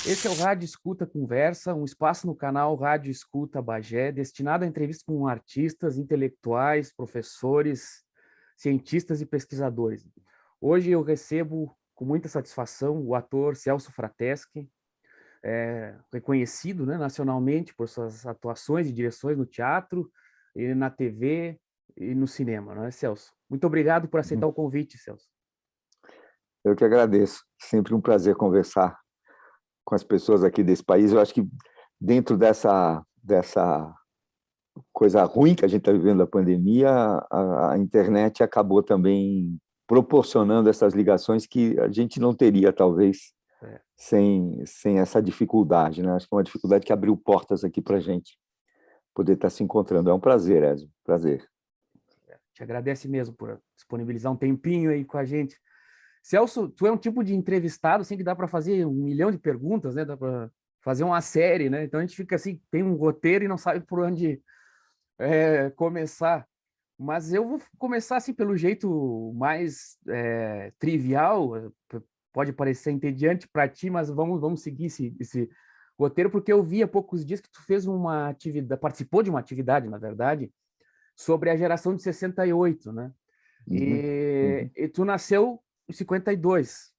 Esse é o Rádio Escuta Conversa, um espaço no canal Rádio Escuta Bagé, destinado a entrevistas com artistas, intelectuais, professores, cientistas e pesquisadores. Hoje eu recebo com muita satisfação o ator Celso Frateschi, reconhecido, né, nacionalmente por suas atuações e direções no teatro, e na TV e no cinema, não é, Celso? Muito obrigado por aceitar o convite, Celso. Eu que agradeço. Sempre um prazer conversar com as pessoas aqui desse país. Eu acho que dentro dessa coisa ruim que a gente está vivendo da pandemia, a internet acabou também proporcionando essas ligações que a gente não teria, talvez, sem essa dificuldade, né? Acho que é uma dificuldade que abriu portas aqui para a gente poder estar se encontrando. É um prazer, Ezio, prazer. Te agradece mesmo por disponibilizar um tempinho aí com a gente. Celso, tu é um tipo de entrevistado assim que dá para fazer 1 milhão de perguntas, né? Dá para fazer uma série, né? Então a gente fica assim, tem um roteiro e não sabe por onde começar. Mas eu vou começar assim pelo jeito mais trivial. Pode parecer entediante para ti, mas vamos seguir esse roteiro, porque eu vi há poucos dias que tu fez uma atividade, participou de uma atividade, na verdade, sobre a geração de 68, né? E tu nasceu em 52.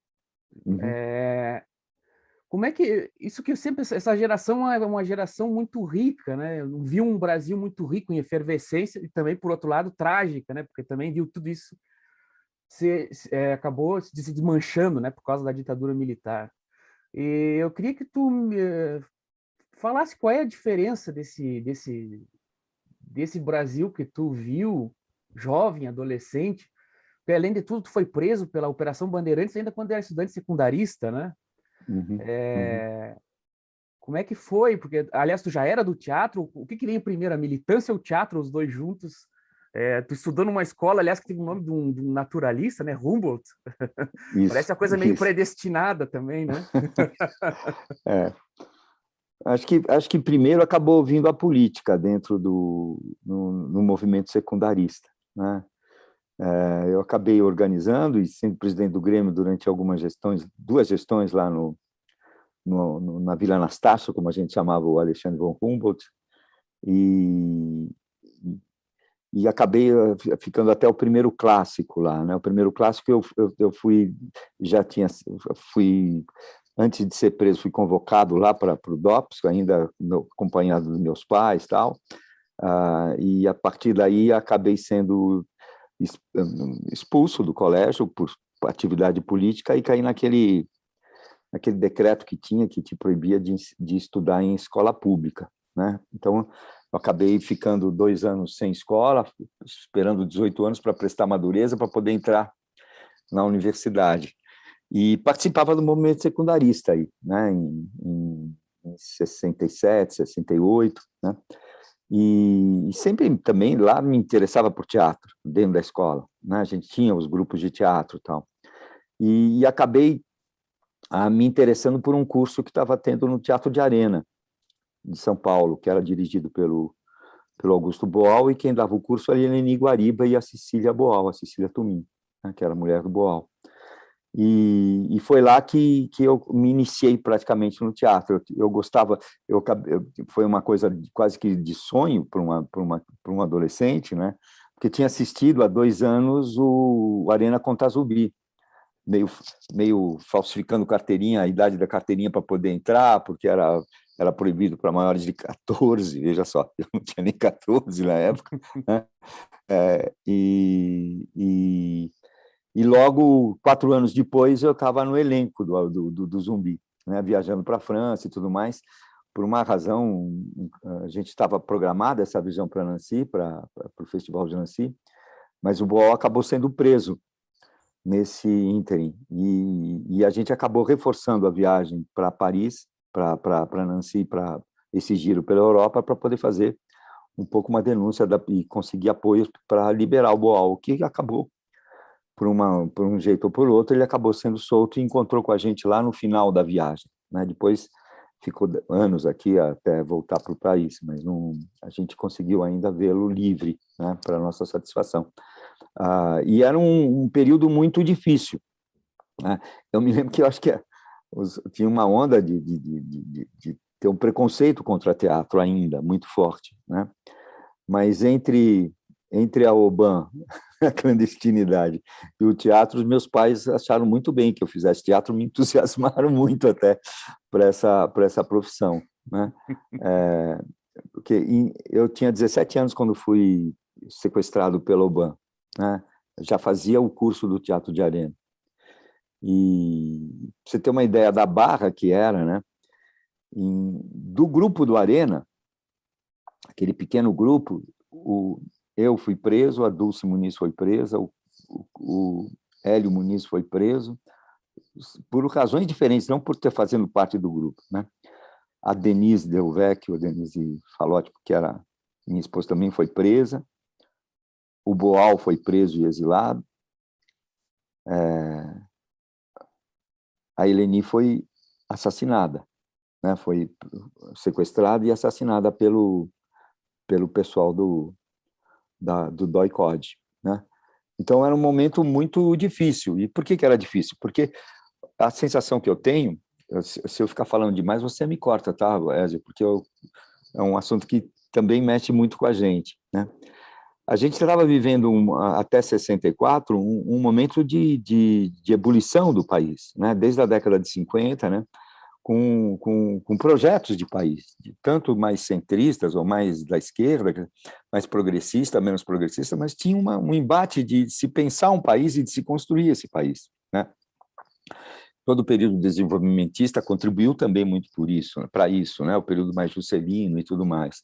Como é que isso que eu sempre essa geração é uma geração muito rica, né? Viu um Brasil muito rico em efervescência e também por outro lado trágica, né? Porque também viu tudo isso acabou se desmanchando, né? Por causa da ditadura militar. E eu queria que tu falasse qual é a diferença desse Brasil que tu viu jovem, adolescente. Porque, além de tudo, tu foi preso pela Operação Bandeirantes ainda quando era estudante secundarista, né? Como é que foi? Porque, aliás, tu já era do teatro. O que veio primeiro, a militância ou o teatro, os dois juntos? Tu estudou numa escola, aliás, que tem o nome de um naturalista, né? Humboldt. Isso, Parece uma coisa meio isso. predestinada também, né? Acho que primeiro acabou vindo a política dentro no movimento secundarista, né? Eu acabei organizando e sendo presidente do Grêmio durante algumas gestões, 2 gestões lá na Vila Anastácio, como a gente chamava o Alexandre von Humboldt, e acabei ficando até o primeiro clássico lá, né? O primeiro clássico eu fui antes de ser preso, fui convocado lá para o DOPS, ainda acompanhado dos meus pais, tal. E a partir daí acabei sendo expulso do colégio por atividade política e caí naquele decreto que tinha que te proibia de estudar em escola pública, né? Então eu acabei ficando 2 anos sem escola, esperando 18 anos para prestar madureza para poder entrar na universidade. E participava do movimento secundarista aí, né? Em 67, 68, né? E sempre também lá me interessava por teatro, dentro da escola, né? A gente tinha os grupos de teatro e tal. E acabei me interessando por um curso que estava tendo no Teatro de Arena, de São Paulo, que era dirigido pelo Augusto Boal, e quem dava o curso ali era a Eni Guariba e a Cecília Boal, a Cecília Tumim, né? Que era a mulher do Boal. E foi lá que eu me iniciei praticamente no teatro. Eu gostava, foi uma coisa quase que de sonho para um adolescente, né? Porque tinha assistido há 2 anos o Arena Conta Zumbi, meio falsificando carteirinha, a idade da carteirinha para poder entrar, porque era proibido para maiores de 14, veja só, eu não tinha nem 14 na época, né? E logo, 4 anos depois, eu estava no elenco do Zumbi, né? Viajando para a França e tudo mais. Por uma razão, a gente estava programada essa visão para Nancy, para o Festival de Nancy, mas o Boal acabou sendo preso nesse ínterim. E a gente acabou reforçando a viagem para Paris, para Nancy, para esse giro pela Europa, para poder fazer um pouco uma denúncia e conseguir apoio para liberar o Boal, que acabou, por um jeito ou por outro, ele acabou sendo solto e encontrou com a gente lá no final da viagem, né? Depois ficou anos aqui até voltar para o país, mas não, a gente conseguiu ainda vê-lo livre, né, para nossa satisfação. E era um período muito difícil, né? Eu me lembro que eu acho que tinha uma onda de ter um preconceito contra teatro ainda, muito forte, né? Mas entre a Oban, a clandestinidade, e o teatro, os meus pais acharam muito bem que eu fizesse teatro, me entusiasmaram muito até para essa profissão, né? Porque eu tinha 17 anos quando fui sequestrado pela Oban, né? Eu já fazia o curso do Teatro de Arena. E pra você ter uma ideia da barra que era, né? Do grupo do Arena, aquele pequeno grupo, eu fui preso, a Dulce Muniz foi presa, o Hélio Muniz foi preso, por razões diferentes, não por ter fazendo parte do grupo, né? A Denise Del Vecchio, a Denise Falotti, que era minha esposa, também foi presa, o Boal foi preso e exilado, a Eleni foi assassinada, né? Foi sequestrada e assassinada pelo pessoal do DOI-CODE, né? Então, era um momento muito difícil. E por que era difícil? Porque a sensação que eu tenho, se eu ficar falando demais, você me corta, tá, Ezio? Porque é um assunto que também mexe muito com a gente, né? A gente estava vivendo, até 64, um momento de ebulição do país, né? Desde a década de 50, né? Com projetos de país, tanto mais centristas ou mais da esquerda, mais progressista, menos progressista, mas tinha um embate de se pensar um país e de se construir esse país, né? Todo o período desenvolvimentista contribuiu também muito por isso, para isso, né? O período mais juscelino e tudo mais.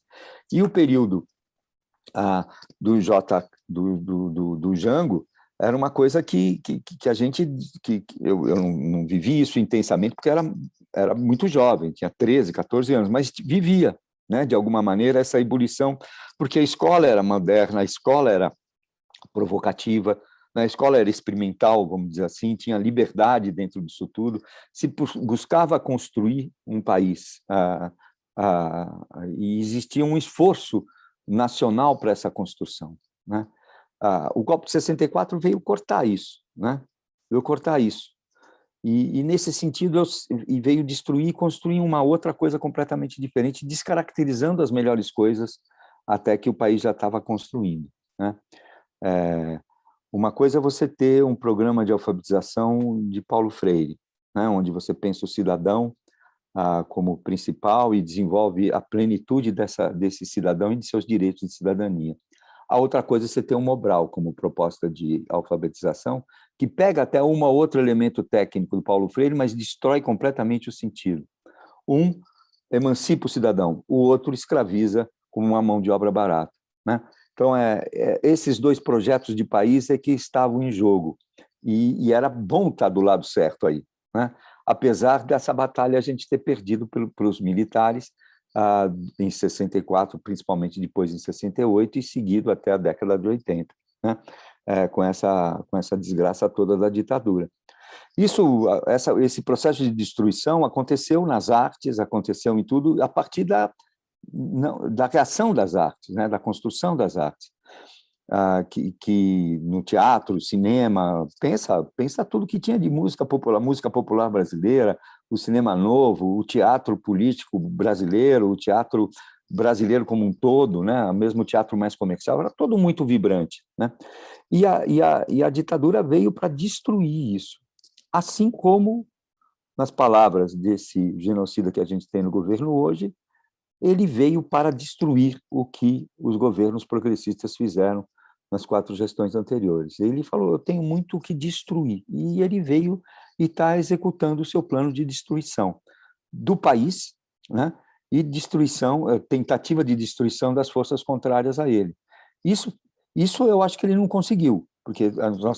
E o período do Jango era uma coisa que a gente, eu não vivi isso intensamente, porque era muito jovem, tinha 13, 14 anos, mas vivia, né, de alguma maneira, essa ebulição, porque a escola era moderna, a escola era provocativa, né, a escola era experimental, vamos dizer assim, tinha liberdade dentro disso tudo, se buscava construir um país, e existia um esforço nacional para essa construção, né? O golpe de 64 veio cortar isso, né? Veio cortar isso. E nesse sentido, veio destruir e construir uma outra coisa completamente diferente, descaracterizando as melhores coisas até que o país já estava construindo, né? Uma coisa é você ter um programa de alfabetização de Paulo Freire, né? Onde você pensa o cidadão como principal e desenvolve a plenitude desse cidadão e de seus direitos de cidadania. A outra coisa é você ter um Mobral como proposta de alfabetização, que pega até um outro elemento técnico do Paulo Freire, mas destrói completamente o sentido. Um emancipa o cidadão, o outro escraviza como uma mão de obra barata, né? Então, esses dois projetos de país é que estavam em jogo, e era bom estar do lado certo aí, né? Apesar dessa batalha a gente ter perdido para os militares em 64, principalmente depois em 68, e seguido até a década de 80, né? Com essa desgraça toda da ditadura. Esse processo de destruição aconteceu nas artes, aconteceu em tudo, a partir da reação das artes, né? Da construção das artes. Que no teatro, cinema, pensa tudo que tinha de música popular brasileira, o cinema novo, o teatro político brasileiro, o teatro brasileiro como um todo, né? Mesmo o teatro mais comercial, era todo muito vibrante, né? E a ditadura veio para destruir isso, assim como, nas palavras desse genocida que a gente tem no governo hoje, ele veio para destruir o que os governos progressistas fizeram nas 4 gestões anteriores. Ele falou, eu tenho muito o que destruir, e ele veio e está executando o seu plano de destruição do país, né? E tentativa de destruição das forças contrárias a ele. Isso eu acho que ele não conseguiu, porque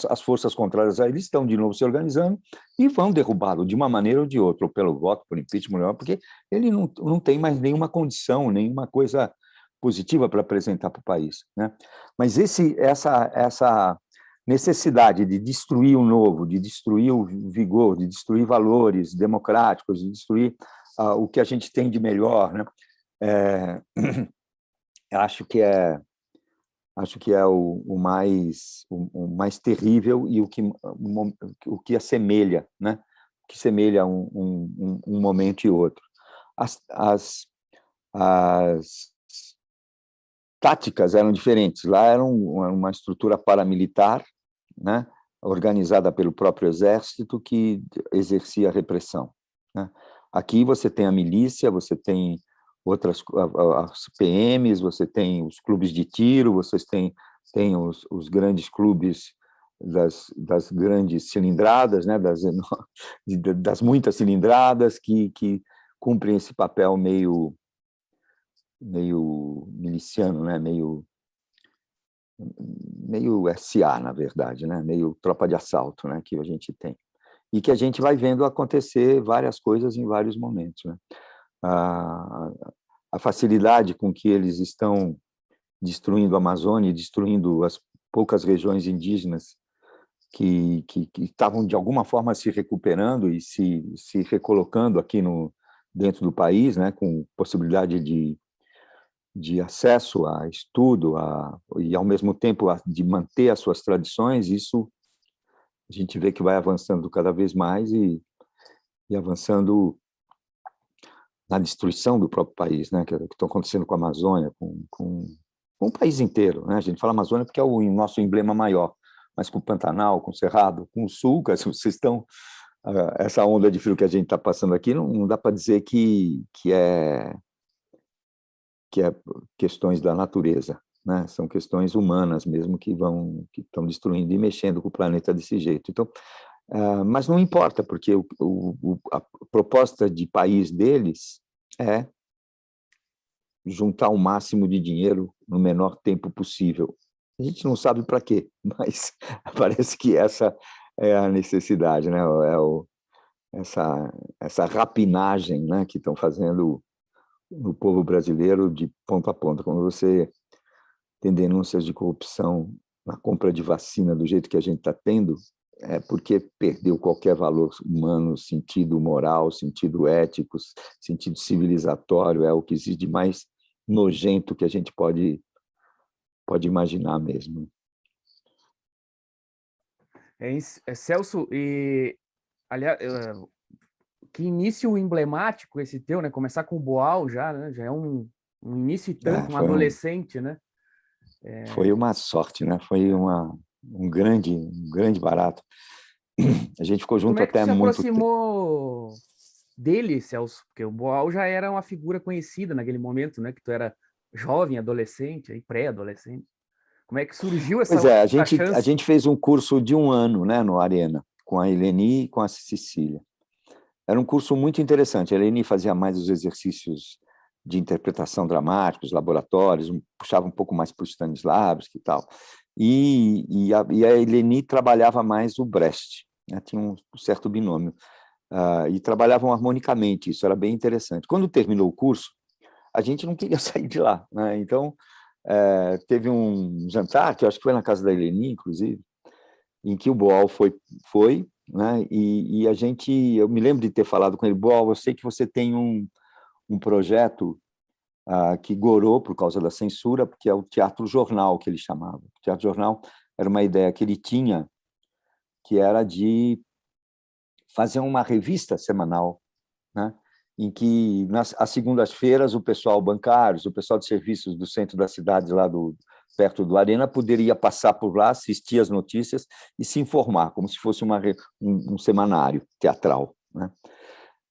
as forças contrárias a ele estão de novo se organizando e vão derrubá-lo de uma maneira ou de outra, ou pelo voto, por impeachment, porque ele não tem mais nenhuma condição, nenhuma coisa positiva para apresentar para o país, né? Mas essa necessidade de destruir o novo, de destruir o vigor, de destruir valores democráticos, de destruir o que a gente tem de melhor, né? Acho que é o mais terrível e o que assemelha, né? O que semelha um momento e outro. As táticas eram diferentes. Lá era uma estrutura paramilitar, né? Organizada pelo próprio exército, que exercia a repressão, né? Aqui você tem a milícia, você tem as PMs, você tem os clubes de tiro, vocês têm os grandes clubes das grandes cilindradas, né? das muitas cilindradas que cumprem esse papel meio miliciano, né? meio SA, na verdade, né? Meio tropa de assalto, né? Que a gente tem. E que a gente vai vendo acontecer várias coisas em vários momentos, né? A facilidade com que eles estão destruindo a Amazônia, destruindo as poucas regiões indígenas que estavam, de alguma forma, se recuperando e se recolocando aqui dentro do país, né? Com possibilidade de acesso a estudo e, ao mesmo tempo, de manter as suas tradições, isso a gente vê que vai avançando cada vez mais e avançando na destruição do próprio país, né? Que estão acontecendo com a Amazônia, com o país inteiro, né? A gente fala Amazônia porque é o nosso emblema maior, mas com o Pantanal, com o Cerrado, com o Sul, vocês estão... Essa onda de frio que a gente está passando aqui, não dá para dizer que é questões da natureza, né? São questões humanas mesmo que estão destruindo e mexendo com o planeta desse jeito. Então, mas não importa, porque a proposta de país deles é juntar o máximo de dinheiro no menor tempo possível. A gente não sabe para quê, mas parece que essa é a necessidade, né? Essa rapinagem, né, que estão fazendo no povo brasileiro de ponta a ponta. Quando você tem denúncias de corrupção na compra de vacina do jeito que a gente está tendo, é porque perdeu qualquer valor humano, sentido moral, sentido ético, sentido civilizatório, é o que existe de mais nojento que a gente pode imaginar mesmo. Celso, e aliás, que início emblemático esse teu, né? Começar com o Boal já, né? Já é um início e tanto, um adolescente, né? Foi uma sorte, né? Foi um grande barato. A gente ficou junto até muito tempo. Como é que se aproximou dele, Celso? Porque o Boal já era uma figura conhecida naquele momento, né? Que tu era jovem, adolescente, pré-adolescente. Como é que surgiu essa chance? A chance? gente fez um curso de 1 ano, né, no Arena, com a Eleni e com a Cecília. Era um curso muito interessante. A Eleni fazia mais os exercícios de interpretação dramática, os laboratórios, puxava um pouco mais para o Stanislavski e tal. E a Eleni trabalhava mais o Brecht, né? Tinha um certo binômio. E trabalhavam harmonicamente, isso era bem interessante. Quando terminou o curso, a gente não queria sair de lá, né? Então, teve um jantar, que eu acho que foi na casa da Eleni, inclusive, em que o Boal foi, né? E eu me lembro de ter falado com ele: Boal, eu sei que você tem um projeto que gorou por causa da censura, porque é o Teatro Jornal, que ele chamava. O Teatro Jornal era uma ideia que ele tinha, que era de fazer uma revista semanal, né? Em que, às segundas-feiras, o pessoal bancários, o pessoal de serviços do centro da cidade, lá perto do Arena, poderia passar por lá, assistir as notícias e se informar, como se fosse um semanário teatral, né?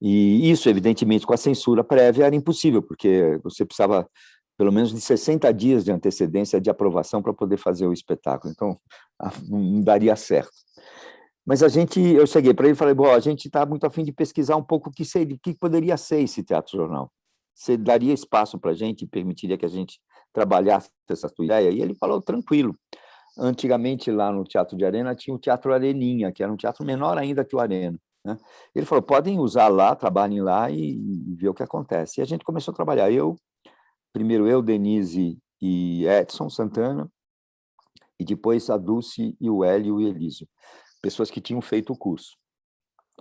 E isso, evidentemente, com a censura prévia era impossível, porque você precisava pelo menos de 60 dias de antecedência de aprovação para poder fazer o espetáculo. Então, não daria certo. Mas eu cheguei para ele e falei: bom, a gente está muito a fim de pesquisar um pouco o que poderia ser esse Teatro Jornal. Você daria espaço para a gente e permitiria que a gente trabalhasse essa sua ideia? E ele falou: tranquilo. Antigamente, lá no Teatro de Arena, tinha o Teatro Areninha, que era um teatro menor ainda que o Arena, né? Ele falou: podem usar lá, trabalhem lá e ver o que acontece. E a gente começou a trabalhar. Primeiro eu, Denise e Edson Santana, e depois a Dulce e o Hélio e o Elísio, pessoas que tinham feito o curso.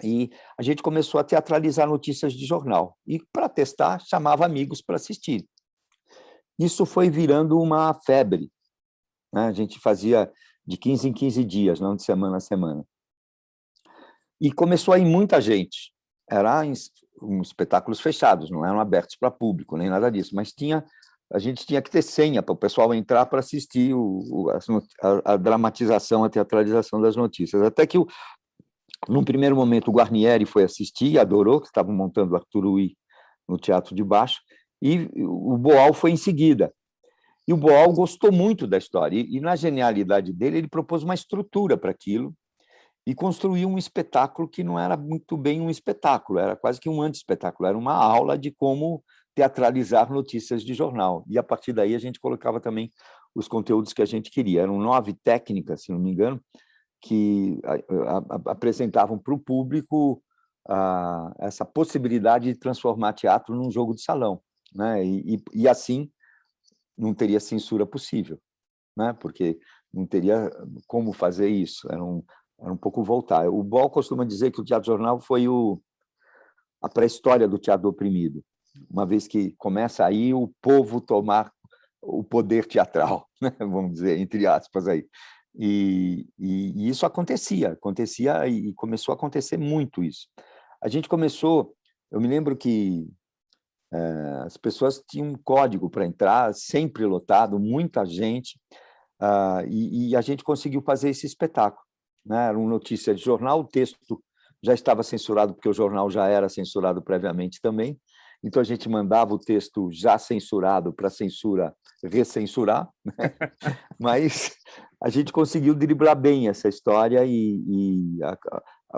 E a gente começou a teatralizar notícias de jornal. E, para testar, chamava amigos para assistir. Isso foi virando uma febre, né? A gente fazia de 15 em 15 dias, não de semana a semana. E começou a ir muita gente. Eram espetáculos fechados, não eram abertos para público, nem nada disso, mas a gente tinha que ter senha para o pessoal entrar para assistir a dramatização, a teatralização das notícias. Até que, num primeiro momento, o Guarnieri foi assistir, adorou, que estavam montando o Arthur Ui no Teatro de Baixo, e o Boal foi em seguida. E o Boal gostou muito da história, e na genialidade dele, ele propôs uma estrutura para aquilo, e construiu um espetáculo que não era muito bem um espetáculo, era quase que um anti-espetáculo, era uma aula de como teatralizar notícias de jornal. E, a partir daí, a gente colocava também os conteúdos que a gente queria. Eram 9 técnicas, se não me engano, que apresentavam para o público essa possibilidade de transformar teatro num jogo de salão, né? E assim não teria censura possível, né? Porque não teria como fazer isso, era um pouco voltar. O Boal costuma dizer que o teatro jornal foi a pré-história do teatro oprimido, uma vez que começa aí o povo tomar o poder teatral, né? Vamos dizer, entre aspas aí. E isso acontecia e começou a acontecer muito isso. A gente começou, eu me lembro que as pessoas tinham um código para entrar, sempre lotado, muita gente, e a gente conseguiu fazer esse espetáculo, né? Era uma notícia de jornal, o texto já estava censurado, porque o jornal já era censurado previamente também, então a gente mandava o texto já censurado para a censura recensurar, né? Mas a gente conseguiu driblar bem essa história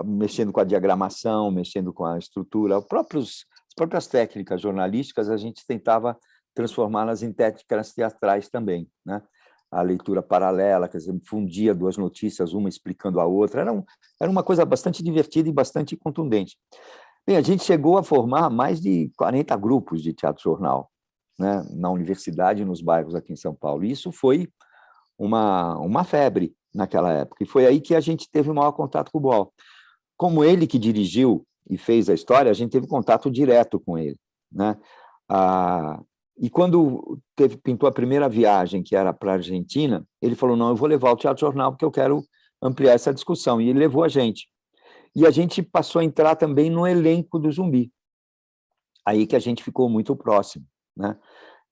mexendo com a diagramação, mexendo com a estrutura, as próprias técnicas jornalísticas, a gente tentava transformá-las em técnicas teatrais também, né? A leitura paralela, quer dizer, fundia 2 notícias, uma explicando a outra, era uma coisa bastante divertida e bastante contundente. Bem, a gente chegou a formar mais de 40 grupos de teatro-jornal, né, na universidade e nos bairros aqui em São Paulo. E isso foi uma febre naquela época. E foi aí que a gente teve o maior contato com o Boal. Como ele que dirigiu e fez a história, a gente teve contato direto com ele, né? E quando pintou a primeira viagem, que era para a Argentina, ele falou, não, eu vou levar o Teatro Jornal porque eu quero ampliar essa discussão. E ele levou a gente. E a gente passou a entrar também no elenco do Zumbi. Aí que a gente ficou muito próximo, né?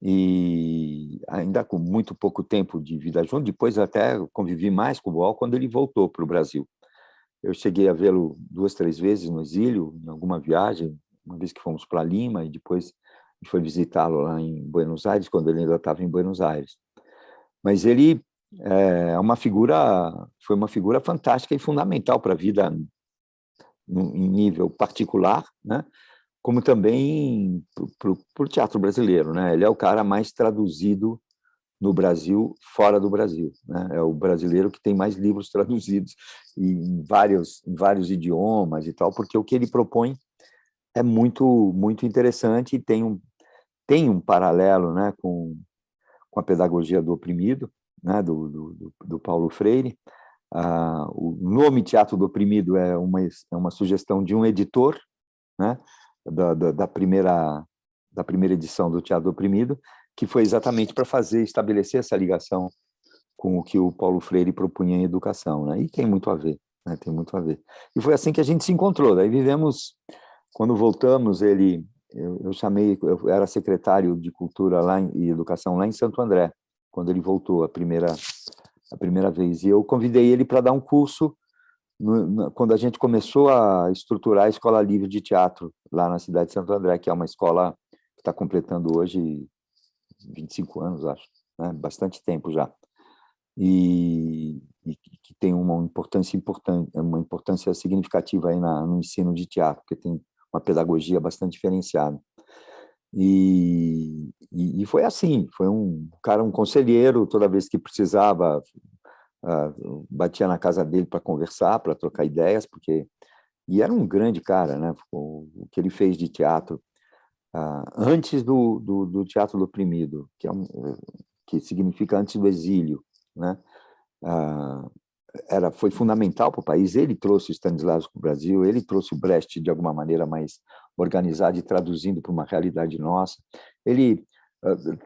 E ainda com muito pouco tempo de vida junto, depois até convivi mais com o Boal quando ele voltou para o Brasil. Eu cheguei a vê-lo 2, 3 vezes no exílio, em alguma viagem, uma vez que fomos para Lima, e depois a gente foi visitá-lo lá em Buenos Aires, quando ele ainda estava em Buenos Aires. Mas ele foi uma figura fantástica e fundamental para a vida em nível particular, né? Como também para o teatro brasileiro, né? Ele é o cara mais traduzido no Brasil, fora do Brasil, né? É o brasileiro que tem mais livros traduzidos em vários idiomas e tal, porque o que ele propõe é muito interessante e tem um paralelo, né, com a pedagogia do oprimido, né, do Paulo Freire. O nome Teatro do Oprimido é uma sugestão de um editor, né, da primeira edição do Teatro do Oprimido, que foi exatamente para estabelecer essa ligação com o que o Paulo Freire propunha em educação, né? E tem muito a ver, né? Tem muito a ver. E foi assim que a gente se encontrou. Daí quando voltamos, eu era secretário de Cultura e Educação lá em Santo André, quando ele voltou a primeira vez. E eu convidei ele para dar um curso quando a gente começou a estruturar a Escola Livre de Teatro lá na cidade de Santo André, que é uma escola que está completando hoje 25 anos, acho, né? Bastante tempo já. E que tem uma importância significativa aí no ensino de teatro, porque tem uma pedagogia bastante diferenciada. E foi assim, foi um conselheiro, toda vez que precisava, batia na casa dele para conversar, para trocar ideias, e era um grande cara, né? O que ele fez de teatro antes do Teatro do Oprimido, que significa antes do exílio, né? foi fundamental para o país. Ele trouxe o Stanislavski para o Brasil, ele trouxe o Brecht de alguma maneira mais organizada e traduzindo para uma realidade nossa. Ele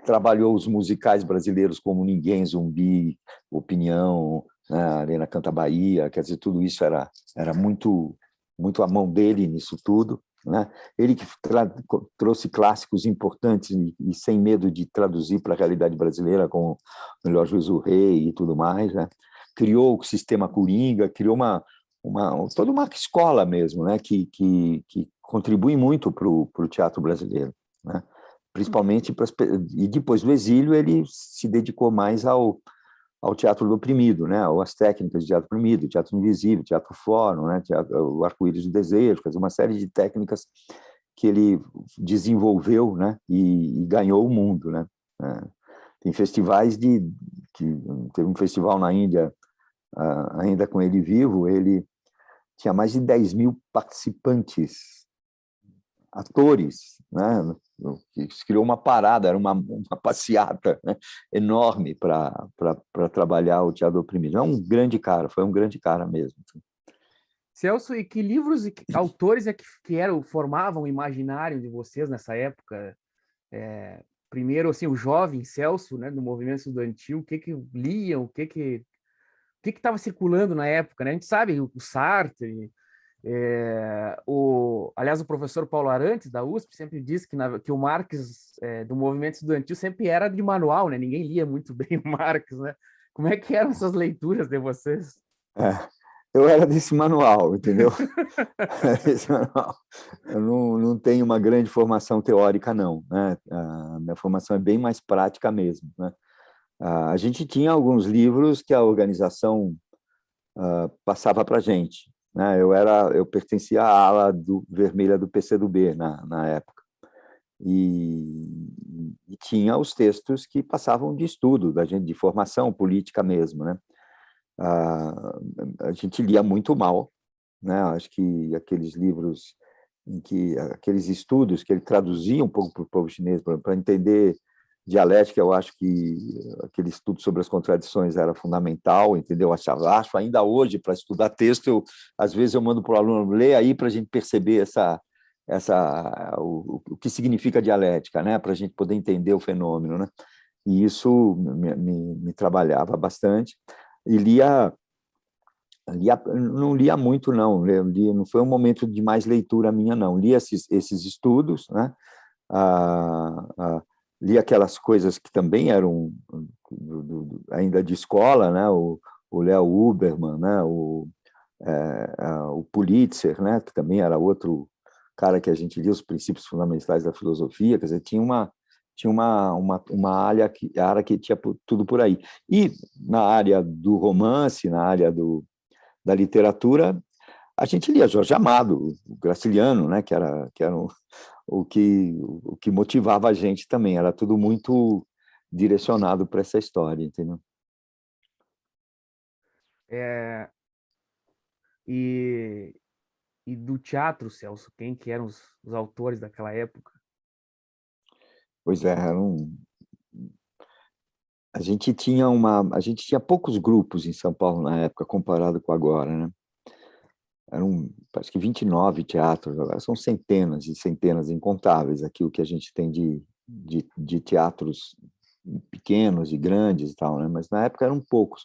trabalhou os musicais brasileiros como ninguém, Zumbi, Opinião, né, Arena Canta Bahia, quer dizer, tudo isso era muito a mão dele nisso tudo, né? Ele que trouxe clássicos importantes e sem medo de traduzir para a realidade brasileira, como o Melhor Juízo do Rei e tudo mais, né? Criou o sistema Coringa, criou toda uma escola mesmo, né? que contribui muito para o teatro brasileiro, né? Principalmente e depois do exílio ele se dedicou mais ao teatro do oprimido, né? Ou às técnicas de teatro oprimido, teatro invisível, teatro fórum, né? O arco-íris do desejo, quer dizer, uma série de técnicas que ele desenvolveu, né? E ganhou o mundo, né? Tem festivais teve um festival na Índia, ainda com ele vivo, ele tinha mais de 10.000 participantes, atores, né? Que criou uma parada, era uma passeata, né? Enorme para trabalhar o teatro oprimido. É um grande cara, foi um grande cara mesmo. Celso, e que livros e que autores é que formavam o imaginário de vocês nessa época? Primeiro, assim, o jovem Celso, né, do movimento estudantil, o que liam, o que estava circulando na época, né? A gente sabe o Sartre, aliás, o professor Paulo Arantes, da USP, sempre disse que o Marx do movimento estudantil sempre era de manual, né? Ninguém lia muito bem o Marx, né? Como é que eram essas leituras de vocês? Eu era desse manual, entendeu? Desse manual. Eu não tenho uma grande formação teórica, não, né? A minha formação é bem mais prática mesmo, né? A gente tinha alguns livros que a organização passava para a gente, né? Eu pertencia à ala vermelha do PCdoB na época, e tinha os textos que passavam de estudo da gente, de formação política mesmo, né? A gente lia muito mal, né? Acho que aqueles livros aqueles estudos que ele traduzia um pouco para o povo chinês para entender dialética, eu acho que aquele estudo sobre as contradições era fundamental, entendeu? Acho ainda hoje, para estudar texto, às vezes eu mando para o aluno ler aí para a gente perceber o que significa dialética, né? Para a gente poder entender o fenômeno, né? E isso me trabalhava bastante. E não lia muito, não. Não foi um momento de mais leitura minha, não. Lia esses estudos, né? Li aquelas coisas que também eram ainda de escola, né? O Léo Huberman, né? O Pulitzer, né? Que também era outro cara que a gente lia os princípios fundamentais da filosofia. Quer dizer, tinha uma área que tinha tudo por aí. E na área do romance, na área da literatura, a gente lia Jorge Amado, o Graciliano, né? Que era o que motivava a gente também. Era tudo muito direcionado para essa história, entendeu? E do teatro, Celso, quem que eram os autores daquela época? Pois é, a gente tinha poucos grupos em São Paulo na época, comparado com agora, né? Parece que 29 teatros, agora são centenas e centenas incontáveis aqui o que a gente tem de teatros pequenos e grandes e tal, né? Mas na época eram poucos,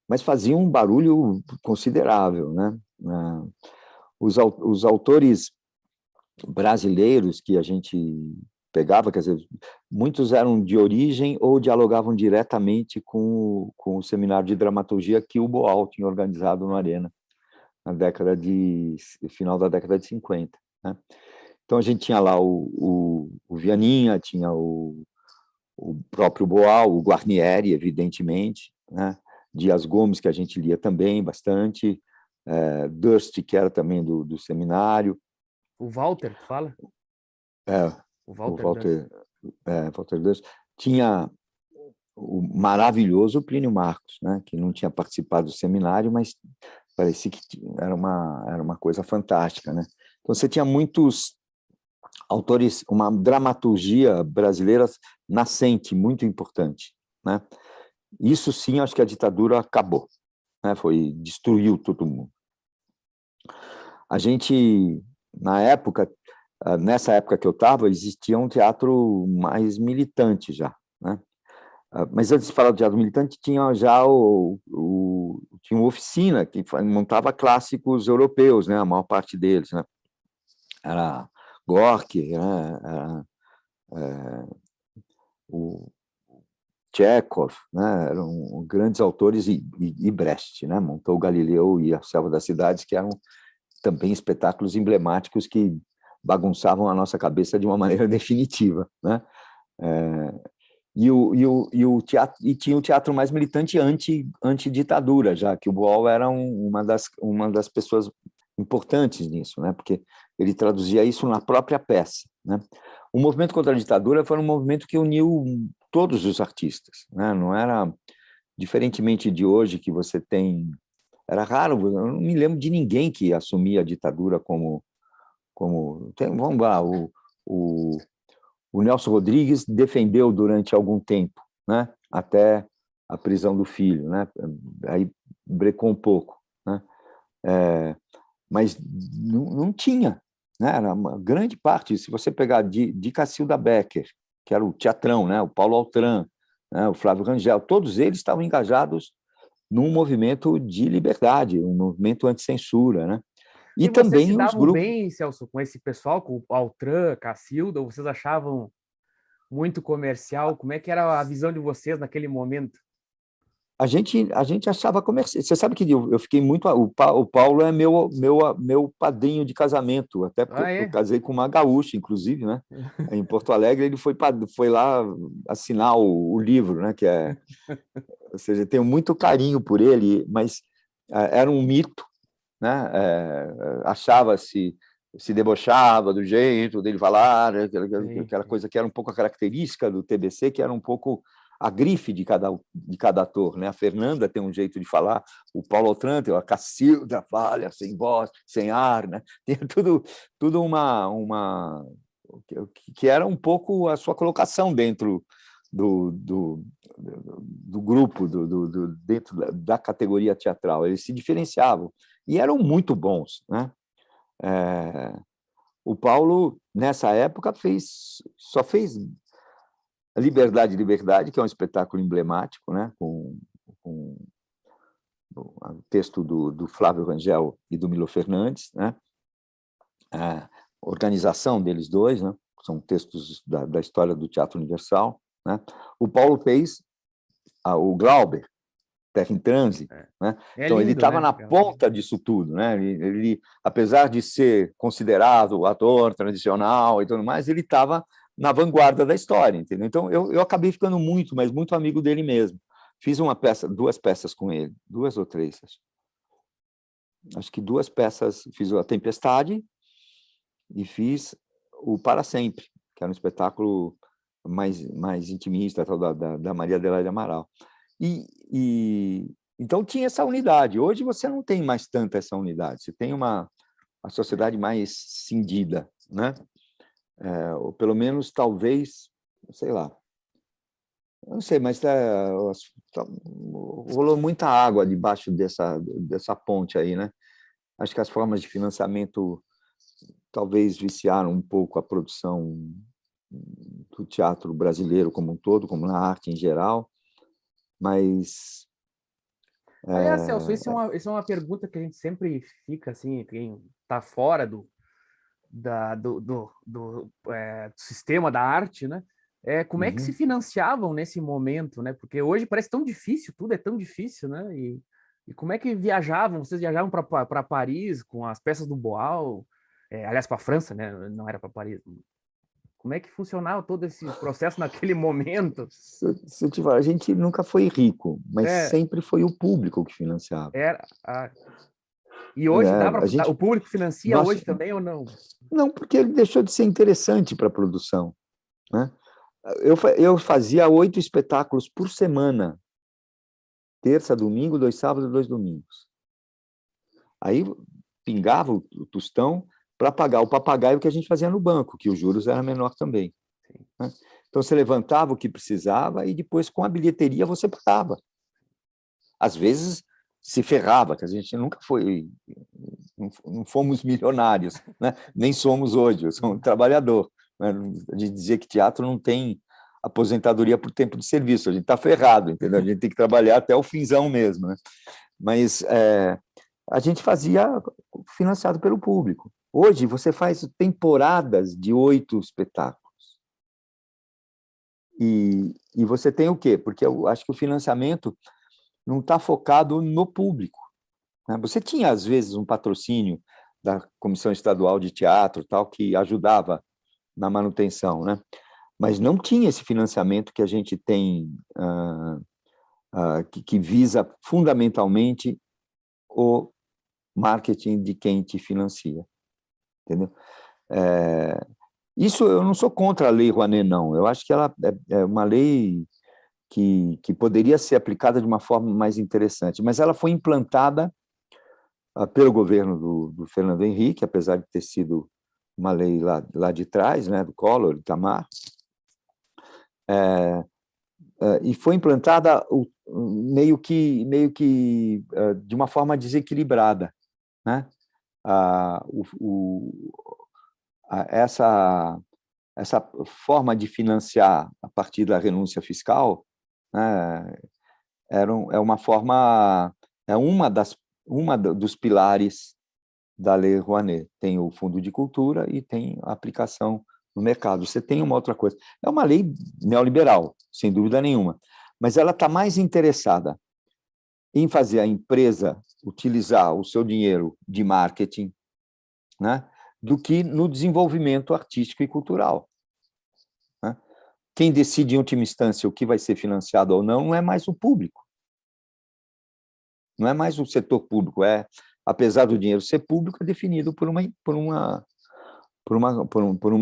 mas faziam um barulho considerável, né? Os autores brasileiros que a gente pegava, quer dizer, muitos eram de origem ou dialogavam diretamente com o seminário de dramaturgia que o Boal tinha organizado no Arena final da década de 50, né? Então a gente tinha lá o Vianinha, tinha o próprio Boal, o Guarnieri, evidentemente, né? Dias Gomes, que a gente lia também bastante, Durst, que era também do seminário. O Walter, tu fala? O Walter Durst. Walter Durst. Tinha o maravilhoso Plínio Marcos, né? Que não tinha participado do seminário, mas parecia que era uma coisa fantástica, né? Então você tinha muitos autores, uma dramaturgia brasileira nascente, muito importante, né? Isso sim, acho que a ditadura acabou, né? Destruiu todo mundo. A gente, nessa época que eu estava, existia um teatro mais militante já, né? Mas antes de falar do teatro militante, tinha já tinha uma oficina que montava clássicos europeus, né? A maior parte deles, né? Era Gorky, né? O Chekhov, né? Eram grandes autores, e Brecht, né? Montou o Galileu e a Selva das Cidades, que eram também espetáculos emblemáticos que bagunçavam a nossa cabeça de uma maneira definitiva, né? E tinha o teatro mais militante anti-ditadura, já que o Boal era uma das pessoas importantes nisso, né? Porque ele traduzia isso na própria peça, né? O movimento contra a ditadura foi um movimento que uniu todos os artistas, né? Não era, diferentemente de hoje, que você tem... Era raro, eu não me lembro de ninguém que assumia a ditadura como vamos lá, o Nelson Rodrigues defendeu durante algum tempo, né? Até a prisão do filho, né? Aí brecou um pouco, né? Mas não tinha, né? Era uma grande parte. Se você pegar de Cacilda Becker, que era o teatrão, né? O Paulo Altran, né? O Flávio Rangel, todos eles estavam engajados num movimento de liberdade, um movimento anti-censura, né? E E vocês se também os davam grupos. bem, Celso, com esse pessoal, com o Altran, Cacilda, ou vocês achavam muito comercial? Como é que era a visão de vocês naquele momento? A gente achava comercial. Você sabe que eu fiquei muito... O Paulo é meu padrinho de casamento, até porque Ah, eu é? casei com uma gaúcha, inclusive, né? Em Porto Alegre, ele foi lá assinar o livro, né? Ou seja, tenho muito carinho por ele, mas era um mito, né? Se debochava do jeito dele falar, né? Aquela Sim. coisa que era um pouco a característica do TBC, que era um pouco a grife de cada ator, né? A Fernanda tem um jeito de falar, o Paulo Otranto, a Cacilda falha sem voz, sem ar, né? Tem tudo uma que era um pouco a sua colocação dentro do grupo, dentro da categoria teatral. Eles se diferenciavam e eram muito bons, né? O Paulo, nessa época, só fez Liberdade, Liberdade, que é um espetáculo emblemático, né? Com o texto do Flávio Rangel e do Milo Fernandes, né? A organização deles dois, né? São textos da história do Teatro Universal, né? O Paulo fez o Glauber, Terra em Transe, né? É Então ele lindo, estava né? na ponta disso tudo, né? Ele, apesar de ser considerado ator tradicional e tudo mais, ele estava na vanguarda da história, entendeu? Então eu acabei ficando mas muito amigo dele mesmo. Fiz duas peças com ele, duas ou três, acho que duas peças. Fiz a Tempestade e fiz o Para Sempre, que era um espetáculo mais intimista, tal, da Maria Adelaide Amaral. Então tinha essa unidade. Hoje você não tem mais tanta essa unidade. Você tem a sociedade mais cindida, né? Ou pelo menos, talvez, sei lá, eu não sei, mas rolou muita água debaixo dessa ponte aí, né? Acho que as formas de financiamento talvez viciaram um pouco a produção do teatro brasileiro como um todo, como na arte em geral, mas... Aliás, Celso, isso é uma pergunta que a gente sempre fica, assim, quem está fora do sistema da arte, né? Como é que se financiavam nesse momento, né? Porque hoje parece tão difícil, tudo é tão difícil, né? E como é que viajavam? Vocês viajavam para Paris com as peças do Boal? Aliás, para a França, né? Não era para Paris. Como é que funcionava todo esse processo naquele momento? Se eu te falar, a gente nunca foi rico, mas É, sempre foi o público que financiava. era. E hoje dá A para. gente, O público financia nossa, hoje também ou não? não, porque ele deixou de ser interessante para a produção, né? Eu fazia 8 espetáculos por semana, terça, domingo, 2 sábados e 2 domingos. Aí pingava o tostão para pagar o papagaio que a gente fazia no banco, que os juros eram menor também, né? Então você levantava o que precisava e depois com a bilheteria você pagava. Às vezes se ferrava, que a gente nunca foi, não fomos milionários, né? Nem somos hoje, eu sou um trabalhador. Né? A gente dizia que teatro não tem aposentadoria por tempo de serviço, a gente está ferrado, entendeu? A gente tem que trabalhar até o finzão mesmo, né? Mas a gente fazia financiado pelo público. Hoje você faz temporadas de 8 espetáculos. E você tem o quê? Porque eu acho que o financiamento não está focado no público. Né? Você tinha, às vezes, um patrocínio da Comissão Estadual de Teatro, tal, que ajudava na manutenção, né? Mas não tinha esse financiamento que a gente tem, que visa fundamentalmente o marketing de quem te financia, entendeu? Isso eu não sou contra a Lei Rouanet, não. Eu acho que ela é uma lei que poderia ser aplicada de uma forma mais interessante, mas ela foi implantada pelo governo do Fernando Henrique, apesar de ter sido uma lei lá de trás, né, do Collor, do Itamar, e foi implantada meio que de uma forma desequilibrada, né? Essa forma de financiar a partir da renúncia fiscal, né, é uma forma, uma dos pilares da Lei Rouanet. Tem o Fundo de Cultura e tem a aplicação no mercado. Você tem uma outra coisa. É uma lei neoliberal, sem dúvida nenhuma, mas ela está mais interessada em fazer a empresa utilizar o seu dinheiro de marketing, né, do que no desenvolvimento artístico e cultural. Né? Quem decide, em última instância, o que vai ser financiado ou não é mais o público. Não é mais o setor público, apesar do dinheiro ser público, é definido por uma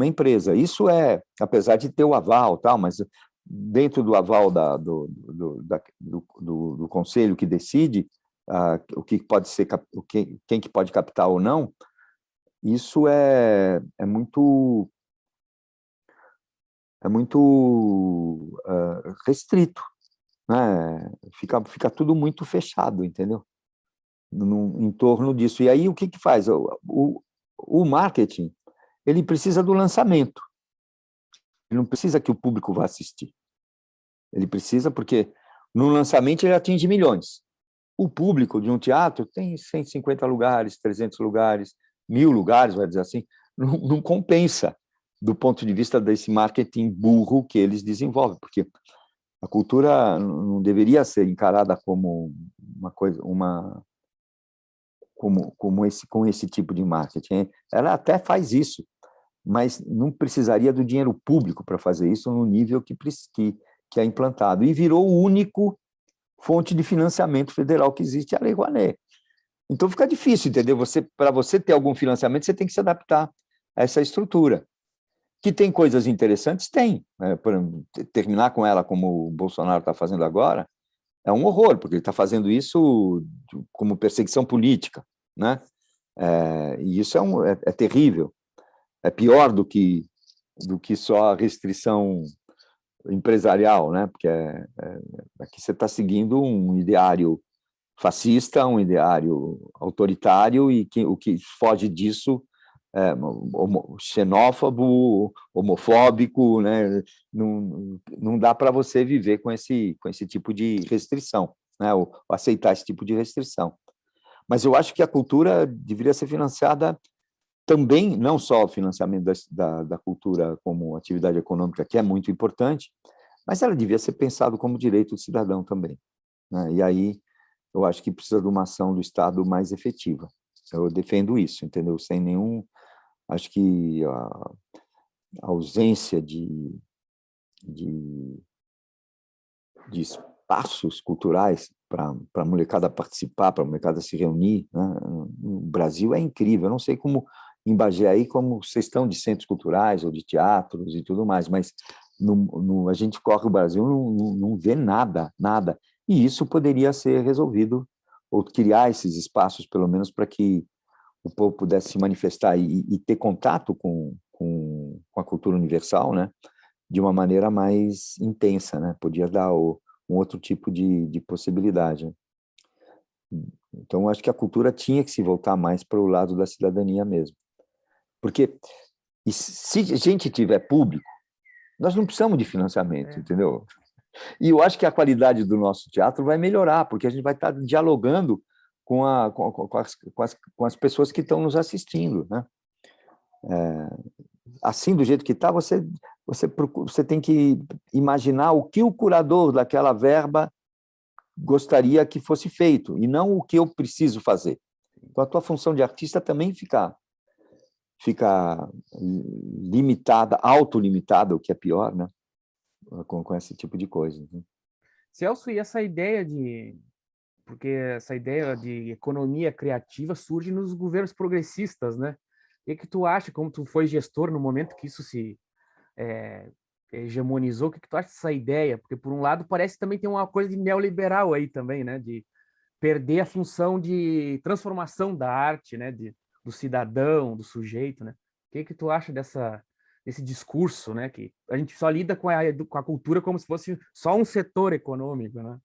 empresa. Isso apesar de ter o aval, tal, mas dentro do aval do conselho que decide o que pode ser, quem que pode captar ou não, isso é muito restrito, né? Fica tudo muito fechado, entendeu? Em torno disso. E aí o que faz? O marketing, ele precisa do lançamento. Ele não precisa que o público vá assistir. Ele precisa porque no lançamento ele atinge milhões. O público de um teatro tem 150 lugares, 300 lugares, 1000 lugares, vai dizer assim, não compensa do ponto de vista desse marketing burro que eles desenvolvem, porque a cultura não deveria ser encarada como uma coisa, com esse tipo de marketing. Ela até faz isso, mas não precisaria do dinheiro público para fazer isso no nível que é implantado. E virou o único fonte de financiamento federal que existe, a Lei Rouanet. Então fica difícil, entendeu? Para você ter algum financiamento, você tem que se adaptar a essa estrutura. Que tem coisas interessantes? Tem. Né? Terminar com ela como o Bolsonaro está fazendo agora é um horror, porque ele está fazendo isso como perseguição política, né? E isso é terrível. É pior do que só a restrição empresarial, né? Porque aqui você está seguindo um ideário fascista, um ideário autoritário, e o que foge disso xenófobo, homofóbico, né? Não dá para você viver com esse tipo de restrição, né? Ou aceitar esse tipo de restrição. Mas eu acho que a cultura deveria ser financiada também, não só o financiamento da cultura como atividade econômica, que é muito importante, mas ela devia ser pensada como direito do cidadão também. Né? E aí eu acho que precisa de uma ação do Estado mais efetiva. Eu defendo isso, entendeu? Sem nenhum... Acho que a ausência de espaços culturais para a molecada participar, para a molecada se reunir, né? No Brasil é incrível. Eu não sei como em Bagé aí, como vocês estão de centros culturais ou de teatros e tudo mais, mas a gente corre o Brasil, não vê nada. E isso poderia ser resolvido, ou criar esses espaços, pelo menos, para que o povo pudesse se manifestar e ter contato com a cultura universal, né, de uma maneira mais intensa, né? Podia dar um outro tipo de possibilidade. Então, acho que a cultura tinha que se voltar mais para o lado da cidadania mesmo. Porque se a gente tiver público, nós não precisamos de financiamento, entendeu? E eu acho que a qualidade do nosso teatro vai melhorar, porque a gente vai estar dialogando com as pessoas que estão nos assistindo, né? Assim, do jeito que está, você tem que imaginar o que o curador daquela verba gostaria que fosse feito, e não o que eu preciso fazer. Então, a tua função de artista também fica limitada, autolimitada, o que é pior, né? Com esse tipo de coisa. Celso, e essa ideia de... Porque essa ideia de economia criativa surge nos governos progressistas, né? O que tu acha, como tu foi gestor no momento que isso se hegemonizou, o que tu acha dessa ideia? Porque, por um lado, parece que também tem uma coisa de neoliberal aí também, né? De perder a função de transformação da arte, né? Do cidadão, do sujeito, né? O que tu acha desse discurso, né? Que a gente só lida com a cultura como se fosse só um setor econômico, né?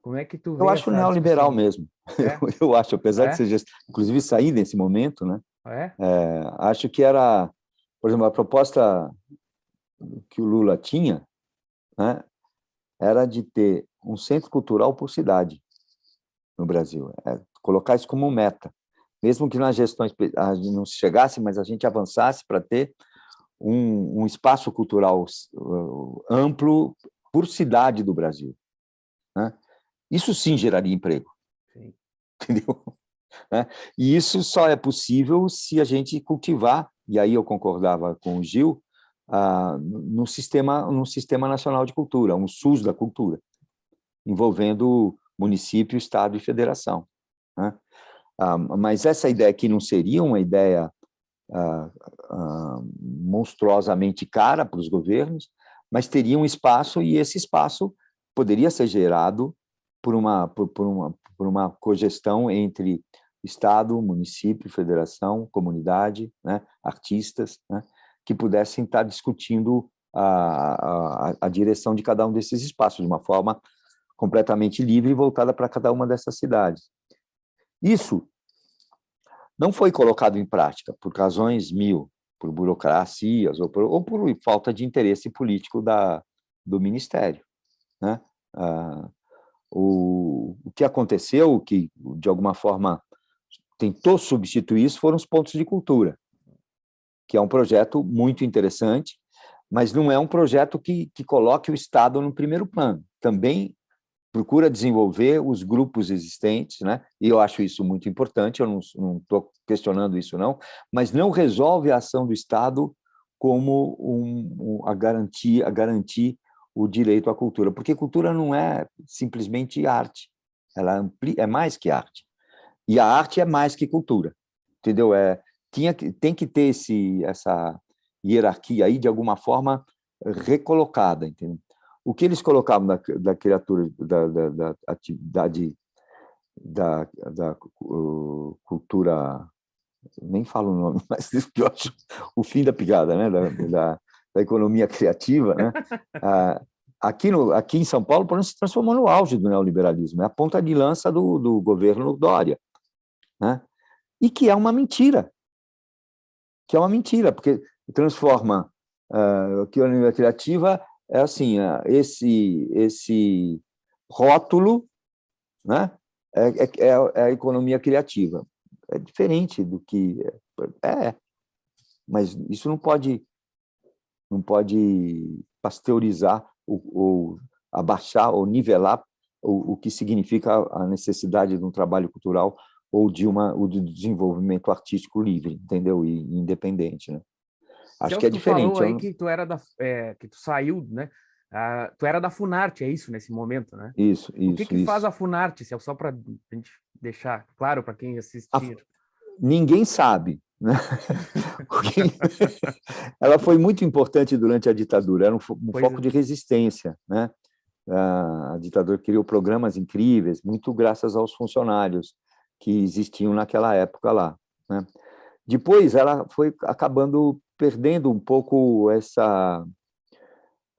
Como é que tu Eu vê acho essa neoliberal discussão? mesmo. É? Eu acho, apesar de É? ser, inclusive, sair nesse momento, né? É? Acho que era, por exemplo, a proposta que o Lula tinha, né, era de ter um centro cultural por cidade no Brasil. Colocar isso como meta. Mesmo que nas gestões não se chegasse, mas a gente avançasse para ter um espaço cultural amplo por cidade do Brasil, né? Isso sim geraria emprego. Sim. Entendeu? E isso só é possível se a gente cultivar, e aí eu concordava com o Gil, no sistema nacional de cultura, um SUS da cultura, envolvendo município, estado e federação, né? Mas essa ideia aqui não seria uma ideia monstruosamente cara para os governos, mas teria um espaço, e esse espaço poderia ser gerado por uma cogestão entre Estado, município, federação, comunidade, né, artistas, né, que pudessem estar discutindo a direção de cada um desses espaços de uma forma completamente livre e voltada para cada uma dessas cidades. Isso não foi colocado em prática por razões mil, por burocracias ou por falta de interesse político do Ministério, né? O que aconteceu, que de alguma forma tentou substituir isso, foram os pontos de cultura, que é um projeto muito interessante, mas não é um projeto que coloque o Estado no primeiro plano. Também procura desenvolver os grupos existentes, né? E eu acho isso muito importante, eu não estou questionando isso, não, mas não resolve a ação do Estado como a garantir o direito à cultura, porque cultura não é simplesmente arte, ela é mais que arte. E a arte é mais que cultura, entendeu? Tem que ter essa hierarquia aí, de alguma forma, recolocada, entendeu? O que eles colocavam da criatura, da atividade da cultura, nem falo o nome, mas eu acho o fim da picada, né? Da economia criativa, né? Aqui em São Paulo, por exemplo, se transformou no auge do neoliberalismo, é a ponta de lança do governo Dória, né? E que é uma mentira, porque transforma a economia criativa é assim, esse rótulo, né, é a economia criativa. É diferente do que mas isso não pode pasteurizar ou abaixar ou nivelar o que significa a necessidade de um trabalho cultural ou de desenvolvimento artístico livre, entendeu? E independente, né? Acho que Celso, é tu falou diferente. aí que tu era que tu saiu, né? Tu era da Funarte, é isso, nesse momento, né? Isso, O que isso, que faz isso. a Funarte, Celso? Só para a gente deixar claro para quem assistir. Ninguém sabe, né? Ela foi muito importante durante a ditadura, era um Pois foco é. de resistência, né? A ditadura criou programas incríveis, muito graças aos funcionários que existiam naquela época lá, né? Depois ela foi acabando perdendo um pouco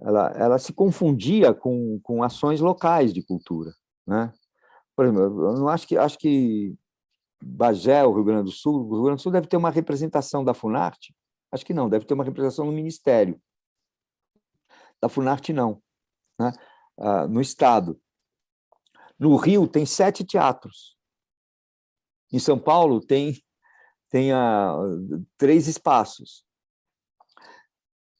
ela se confundia com ações locais de cultura, né? por exemplo, eu não acho que Bagé, o Rio Grande do Sul deve ter uma representação da Funarte? Acho que não, deve ter uma representação no Ministério. Da Funarte, não, né? No Estado. No Rio, tem 7 teatros. Em São Paulo, tem 3 espaços.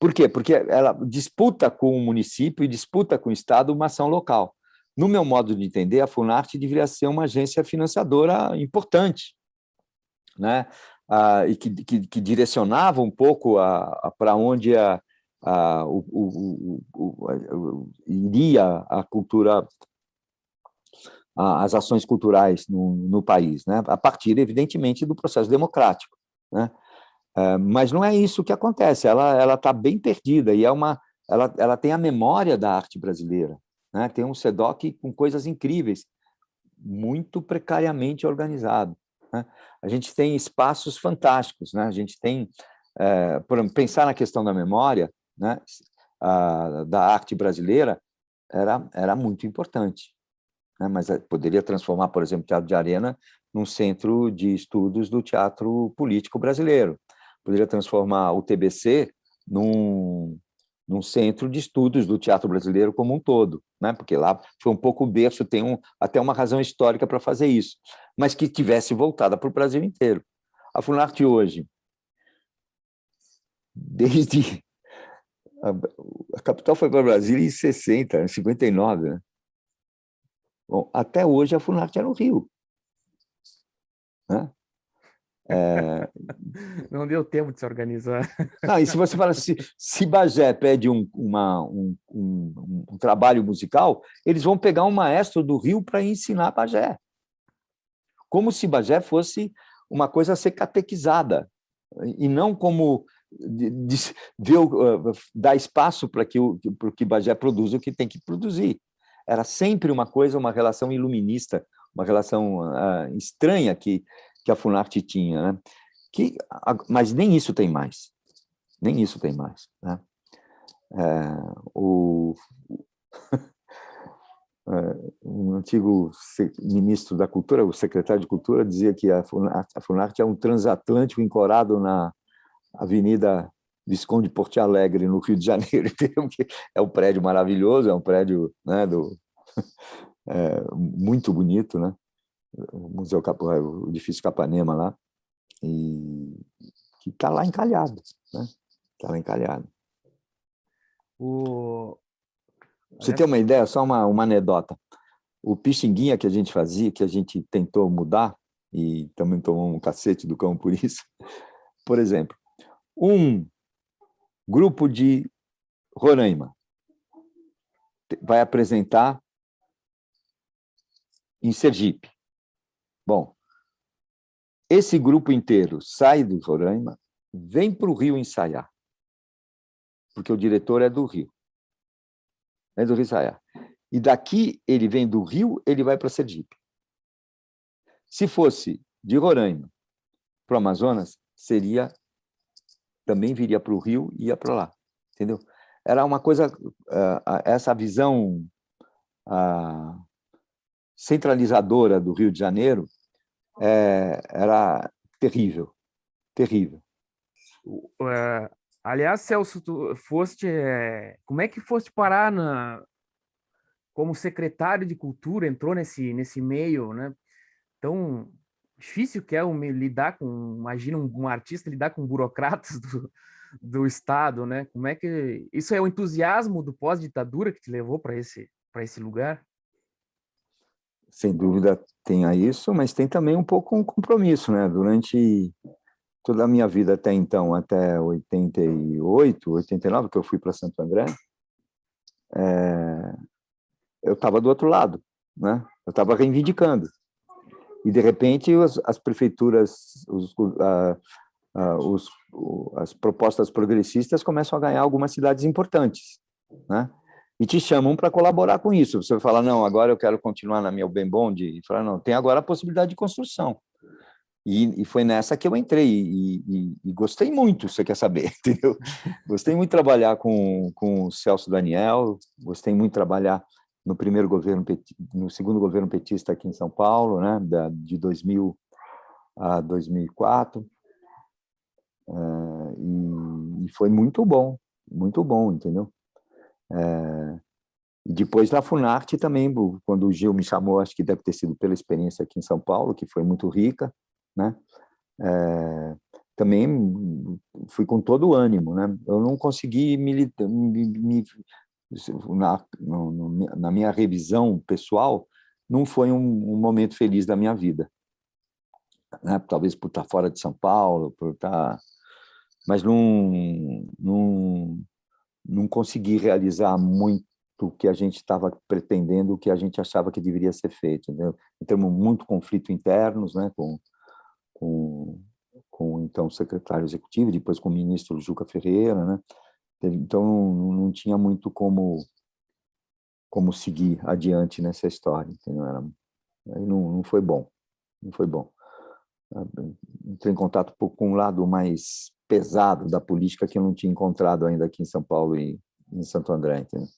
Por quê? Porque ela disputa com o município e disputa com o Estado uma ação local. No meu modo de entender, a Funarte deveria ser uma agência financiadora importante, né? E que direcionava um pouco para onde iria a cultura, as ações culturais no país, né? A partir, evidentemente, do processo democrático, né? Mas não é isso que acontece, ela está bem perdida, e ela tem a memória da arte brasileira, né? Tem um SEDOC com coisas incríveis, muito precariamente organizado, né? A gente tem espaços fantásticos, né? A gente tem, por exemplo, pensar na questão da memória, né? Da arte brasileira era muito importante, né? Mas poderia transformar, por exemplo, o Teatro de Arena num centro de estudos do teatro político brasileiro, poderia transformar o TBC num centro de estudos do teatro brasileiro como um todo, né? Porque lá foi um pouco o berço, tem até uma razão histórica para fazer isso, mas que tivesse voltada para o Brasil inteiro. A Funarte hoje, desde a capital foi para Brasília em 60, 59, né? Bom, até hoje a Funarte é no Rio, né? Não deu tempo de se organizar. Não, e se você fala, se Bagé pede um trabalho musical, eles vão pegar um maestro do Rio para ensinar Bagé. Como se Bagé fosse uma coisa a ser catequizada, e não como dar espaço para que Bagé produza o que tem que produzir. Era sempre uma coisa, uma relação iluminista, uma relação estranha que a Funarte tinha, né? Mas nem isso tem mais. Nem isso tem mais, né? Um antigo ministro da Cultura, o secretário de Cultura, dizia que a Funarte é um transatlântico encorado na Avenida Visconde Porto Alegre, no Rio de Janeiro. É um prédio maravilhoso, é um prédio, né, muito bonito, né? O Museu o edifício Capanema lá, e que está lá encalhado, né? Está lá encalhado. Você tem uma ideia, só uma anedota. O Pixinguinha que a gente fazia, que a gente tentou mudar, e também tomou um cacete do cão por isso, por exemplo, um grupo de Roraima vai apresentar em Sergipe. Bom, esse grupo inteiro sai do Roraima, vem para o Rio ensaiar, porque o diretor é do Rio. É do Rio ensaiar. E daqui, ele vem do Rio, ele vai para Sergipe. Se fosse de Roraima para o Amazonas, também viria para o Rio e ia para lá, entendeu? Era uma coisa, essa visão centralizadora do Rio de Janeiro era terrível, terrível. Aliás, Celso, tu foste, como é que foste parar como secretário de Cultura, entrou nesse meio, né? Tão difícil que é lidar com, imagina um artista lidar com burocratas do Estado, né? Como é que isso é o entusiasmo do pós-ditadura que te levou para esse lugar? Sem dúvida tem isso, mas tem também um pouco um compromisso, né? Durante toda a minha vida até então, até 88, 89, que eu fui para Santo André, eu estava do outro lado, né? Eu estava reivindicando. E, de repente, as prefeituras, as propostas progressistas começam a ganhar algumas cidades importantes, né? E te chamam para colaborar com isso. Você fala, não, agora eu quero continuar na minha Bem Bonde, e fala, não, tem agora a possibilidade de construção. E foi nessa que eu entrei, e gostei muito, você quer saber, entendeu? Gostei muito de trabalhar com o Celso Daniel, gostei muito de trabalhar no segundo governo petista aqui em São Paulo, né, de 2000 a 2004, e foi muito bom, entendeu? E depois na Funarte também, quando o Gil me chamou, acho que deve ter sido pela experiência aqui em São Paulo, que foi muito rica, né? Também fui com todo o ânimo, né? Eu não consegui na minha revisão pessoal, não foi um momento feliz da minha vida, né? Talvez por estar fora de São Paulo, mas não consegui realizar muito o que a gente estava pretendendo, o que a gente achava que deveria ser feito, entendeu? Entramos muito conflito internos, né? Com então o secretário executivo, depois com o ministro Juca Ferreira, né? Então não tinha muito como seguir adiante nessa história, entendeu? Aí não foi bom, não foi bom. Entrei em contato com um lado mais pesado da política que eu não tinha encontrado ainda aqui em São Paulo e em Santo André, entendeu?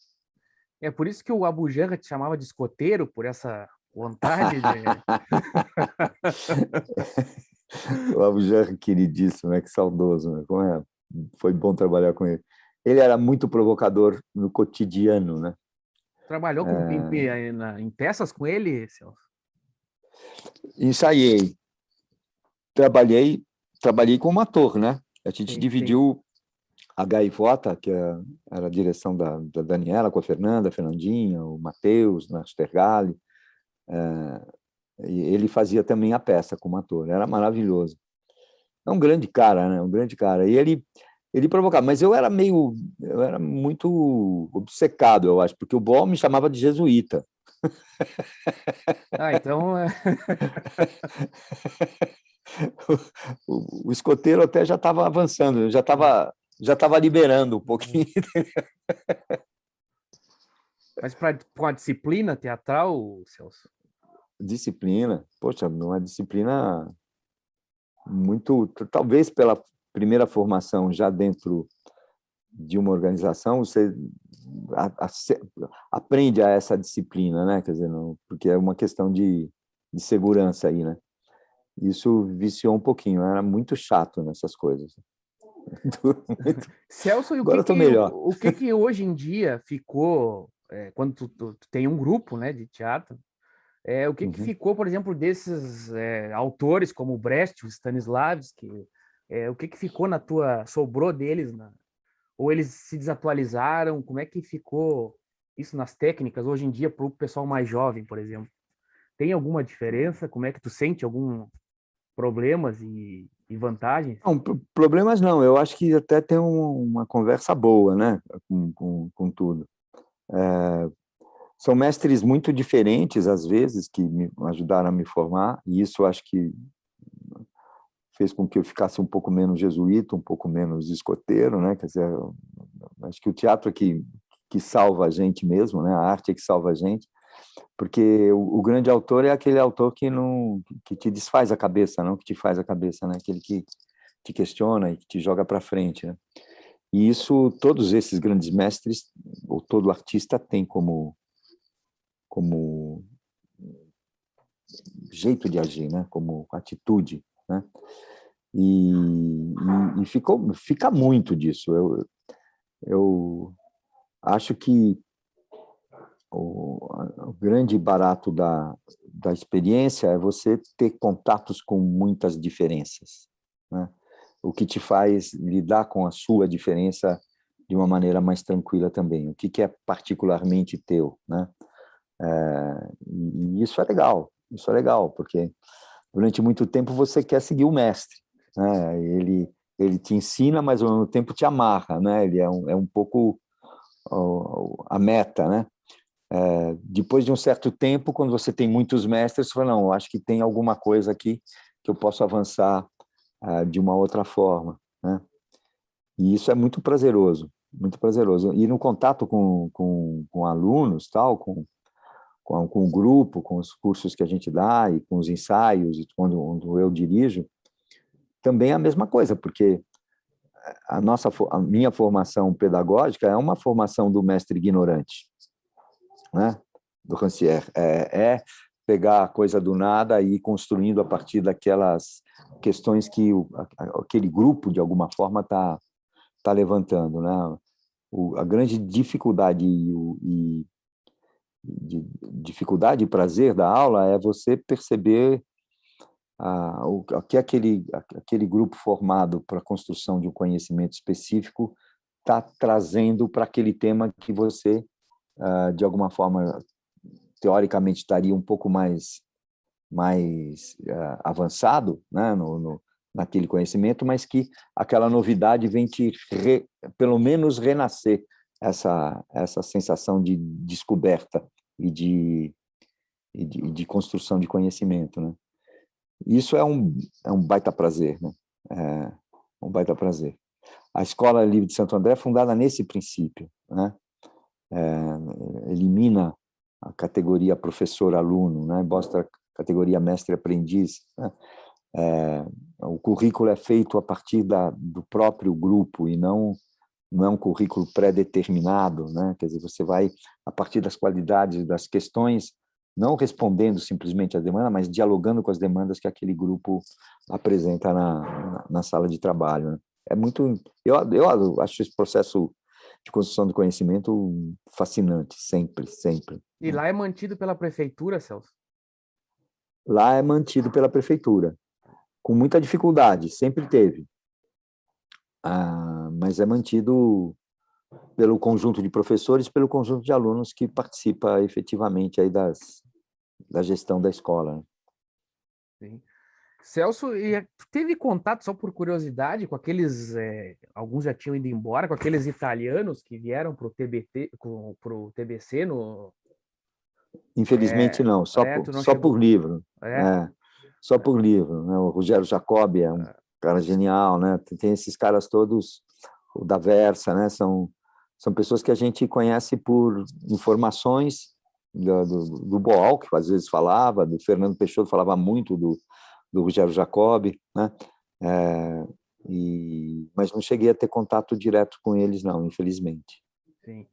É por isso que o Abu Janra te chamava de escoteiro, por essa vontade de... O Abu Janra, queridíssimo, né? Que saudoso, né? Como é? Foi bom trabalhar com ele. Ele era muito provocador no cotidiano, né? Trabalhou em peças com ele, Celso? Ensaiei. Trabalhei como ator, né? A gente dividiu a Gaivota, que era a direção da Daniela, com a Fernandinha, o Matheus, o Nastergalli. E ele fazia também a peça como ator. Era maravilhoso. É um grande cara, né? Um grande cara. E ele provocava, mas eu era muito obcecado, eu acho, porque o Boll me chamava de jesuíta. Então... O escoteiro até já estava avançando, já estava liberando um pouquinho. Mas com a disciplina teatral, Celso? Disciplina, poxa, uma disciplina muito, talvez pela primeira formação já dentro de uma organização, você aprende a essa disciplina, né? Quer dizer, porque é uma questão de segurança aí, né? Isso viciou um pouquinho, eu era muito chato nessas coisas. Celso, e Agora estou melhor. o que hoje em dia ficou, quando tu tem um grupo, né, de teatro, o que ficou, por exemplo, desses autores como o Brecht, o Stanislavski, o que ficou sobrou deles, ou eles se desatualizaram? Como é que ficou isso nas técnicas hoje em dia para o pessoal mais jovem, por exemplo? Tem alguma diferença? Como é que tu sente algum problemas e vantagens? Não, problemas não, eu acho que até tem uma conversa boa, né, com tudo. São mestres muito diferentes, às vezes, que me ajudaram a me formar, e isso acho que fez com que eu ficasse um pouco menos jesuíta, um pouco menos escoteiro, né? Quer dizer, acho que o teatro é que salva a gente mesmo, né? A arte é que salva a gente, porque o grande autor é aquele autor que te desfaz a cabeça, não que te faz a cabeça, né? Aquele que te questiona e que te joga para frente, né? E isso todos esses grandes mestres, ou todo artista tem como jeito de agir, né? Como atitude, né? E fica muito disso. Eu acho que o grande barato da experiência é você ter contatos com muitas diferenças, né? O que te faz lidar com a sua diferença de uma maneira mais tranquila também. O que é particularmente teu, né? E isso é legal, porque durante muito tempo você quer seguir o mestre, né? Ele te ensina, mas ao mesmo tempo te amarra, né? Ele é um pouco a meta, né? Depois de um certo tempo, quando você tem muitos mestres, você fala, não, acho que tem alguma coisa aqui que eu posso avançar de uma outra forma, né? E isso é muito prazeroso, muito prazeroso. E no contato com alunos, tal, com o grupo, com os cursos que a gente dá e com os ensaios, e quando eu dirijo, também é a mesma coisa, porque a minha formação pedagógica é uma formação do mestre ignorante, né? do Rancière. É pegar a coisa do nada e ir construindo a partir daquelas questões que aquele grupo, de alguma forma, está levantando, né? A grande dificuldade dificuldade e prazer da aula é você perceber o que aquele grupo formado para a construção de um conhecimento específico está trazendo para aquele tema que você, de alguma forma, teoricamente estaria um pouco mais avançado, né, naquele conhecimento, mas que aquela novidade vem pelo menos renascer essa sensação de descoberta e de construção de conhecimento, né? Isso é um baita prazer, né? É um baita prazer. A Escola Livre de Santo André é fundada nesse princípio, né? Elimina a categoria professor-aluno, né? Mostra a categoria mestre-aprendiz, né? O currículo é feito a partir do próprio grupo e não é um currículo pré-determinado, né? Quer dizer, você vai, a partir das qualidades das questões, não respondendo simplesmente à demanda, mas dialogando com as demandas que aquele grupo apresenta na sala de trabalho, né? É muito... Eu acho esse processo de construção do conhecimento fascinante, sempre, sempre. E lá é mantido pela prefeitura, Celso? Lá é mantido pela prefeitura, com muita dificuldade, sempre teve. Mas é mantido pelo conjunto de professores, pelo conjunto de alunos que participa efetivamente aí da gestão da escola. Sim. Celso, e tu teve contato, só por curiosidade, com aqueles, alguns já tinham ido embora, com aqueles italianos que vieram para o TBC Infelizmente não, tu não só por chegou. livro. Só por livro, né? O Rogério Jacobi é um cara genial, né? Tem esses caras todos, o da Versa, né? São pessoas que a gente conhece por informações do Boal, que às vezes falava, do Fernando Peixoto, falava muito do Rogério Jacobi, né? Mas não cheguei a ter contato direto com eles, não, infelizmente. Sim.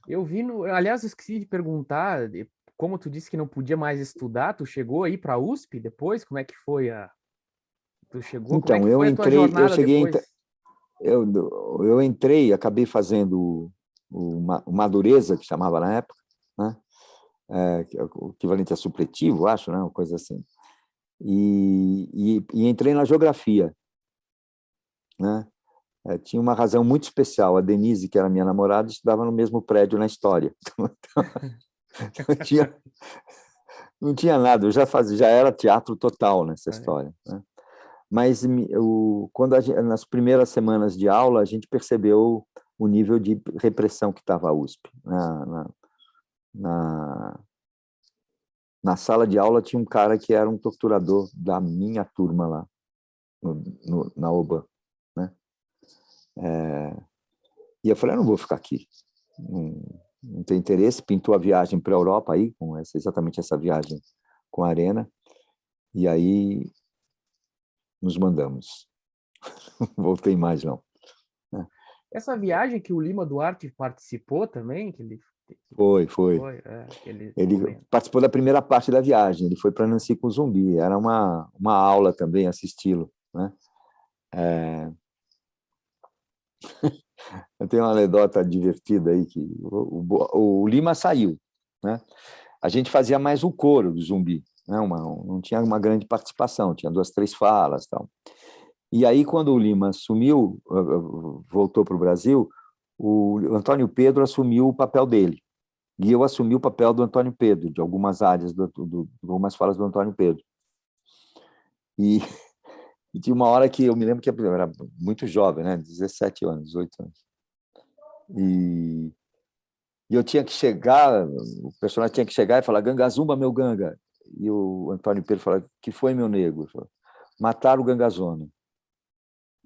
Eu vi, aliás, eu esqueci de perguntar, como tu disse que não podia mais estudar, tu chegou aí para a USP depois? Como é que foi tu chegou? Como é Então, que foi a tua jornada depois? Eu entrei, acabei fazendo o Madureza, que chamava na época, né? Que é o equivalente a supletivo, acho, né? Uma coisa assim. E entrei na geografia, né? Tinha uma razão muito especial. A Denise, que era minha namorada, estudava no mesmo prédio na História. Então, não tinha nada. Eu já era teatro total nessa história, né? Mas nas primeiras semanas de aula, a gente percebeu o nível de repressão que estava a USP. Na sala de aula tinha um cara que era um torturador da minha turma lá, na OBA, né? E eu falei, eu não vou ficar aqui. Não tenho interesse. Pintou a viagem para a Europa aí, com exatamente essa viagem com a Arena. E aí nos mandamos. Não voltei mais, não. Essa viagem que o Lima Duarte participou também, que ele Foi. Ele participou da primeira parte da viagem. Ele foi para Nancy com Zumbi. Era uma aula também assisti-lo, né? Eu tenho uma anedota divertida aí que o Lima saiu, né? A gente fazia mais o coro do Zumbi, né? Não tinha uma grande participação, tinha 2, 3 falas, tal. E aí, quando o Lima sumiu, voltou para o Brasil, o Antônio Pedro assumiu o papel dele. E eu assumi o papel do Antônio Pedro, de algumas áreas, algumas falas do Antônio Pedro. E tinha uma hora que eu me lembro que eu era muito jovem, né? 17 anos, 18 anos. E eu tinha que chegar, o personagem tinha que chegar e falar, Gangazumba, meu ganga. E o Antônio Pedro falou, que foi, meu nego? Falou, mataram o Gangazona.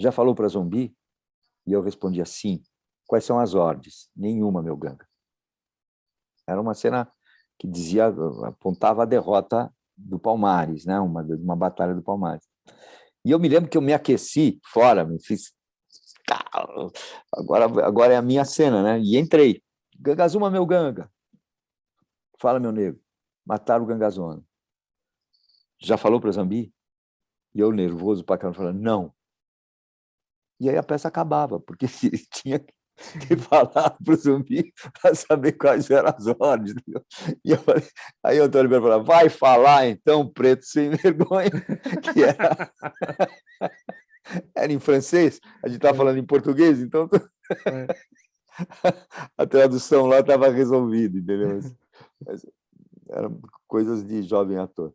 Já falou para Zumbi? E eu respondia, sim. Quais são as ordens? Nenhuma, meu ganga. Era uma cena que apontava a derrota do Palmares, né? Uma batalha do Palmares. E eu me lembro que eu me aqueci fora, me fiz... Agora é a minha cena, né? E entrei. Gangazuma, meu ganga. Fala, meu nego. Mataram o Gangazona. Já falou para Zambi? E eu, nervoso para caramba, falando, não. E aí a peça acabava, porque tinha que falar para o Zumbi para saber quais eram as ordens. Entendeu? E eu falei, aí o Antônio Ribeiro falou, vai falar então, preto sem vergonha, que era em francês, a gente estava falando em português, então a tradução lá estava resolvida, entendeu? Mas eram coisas de jovem ator.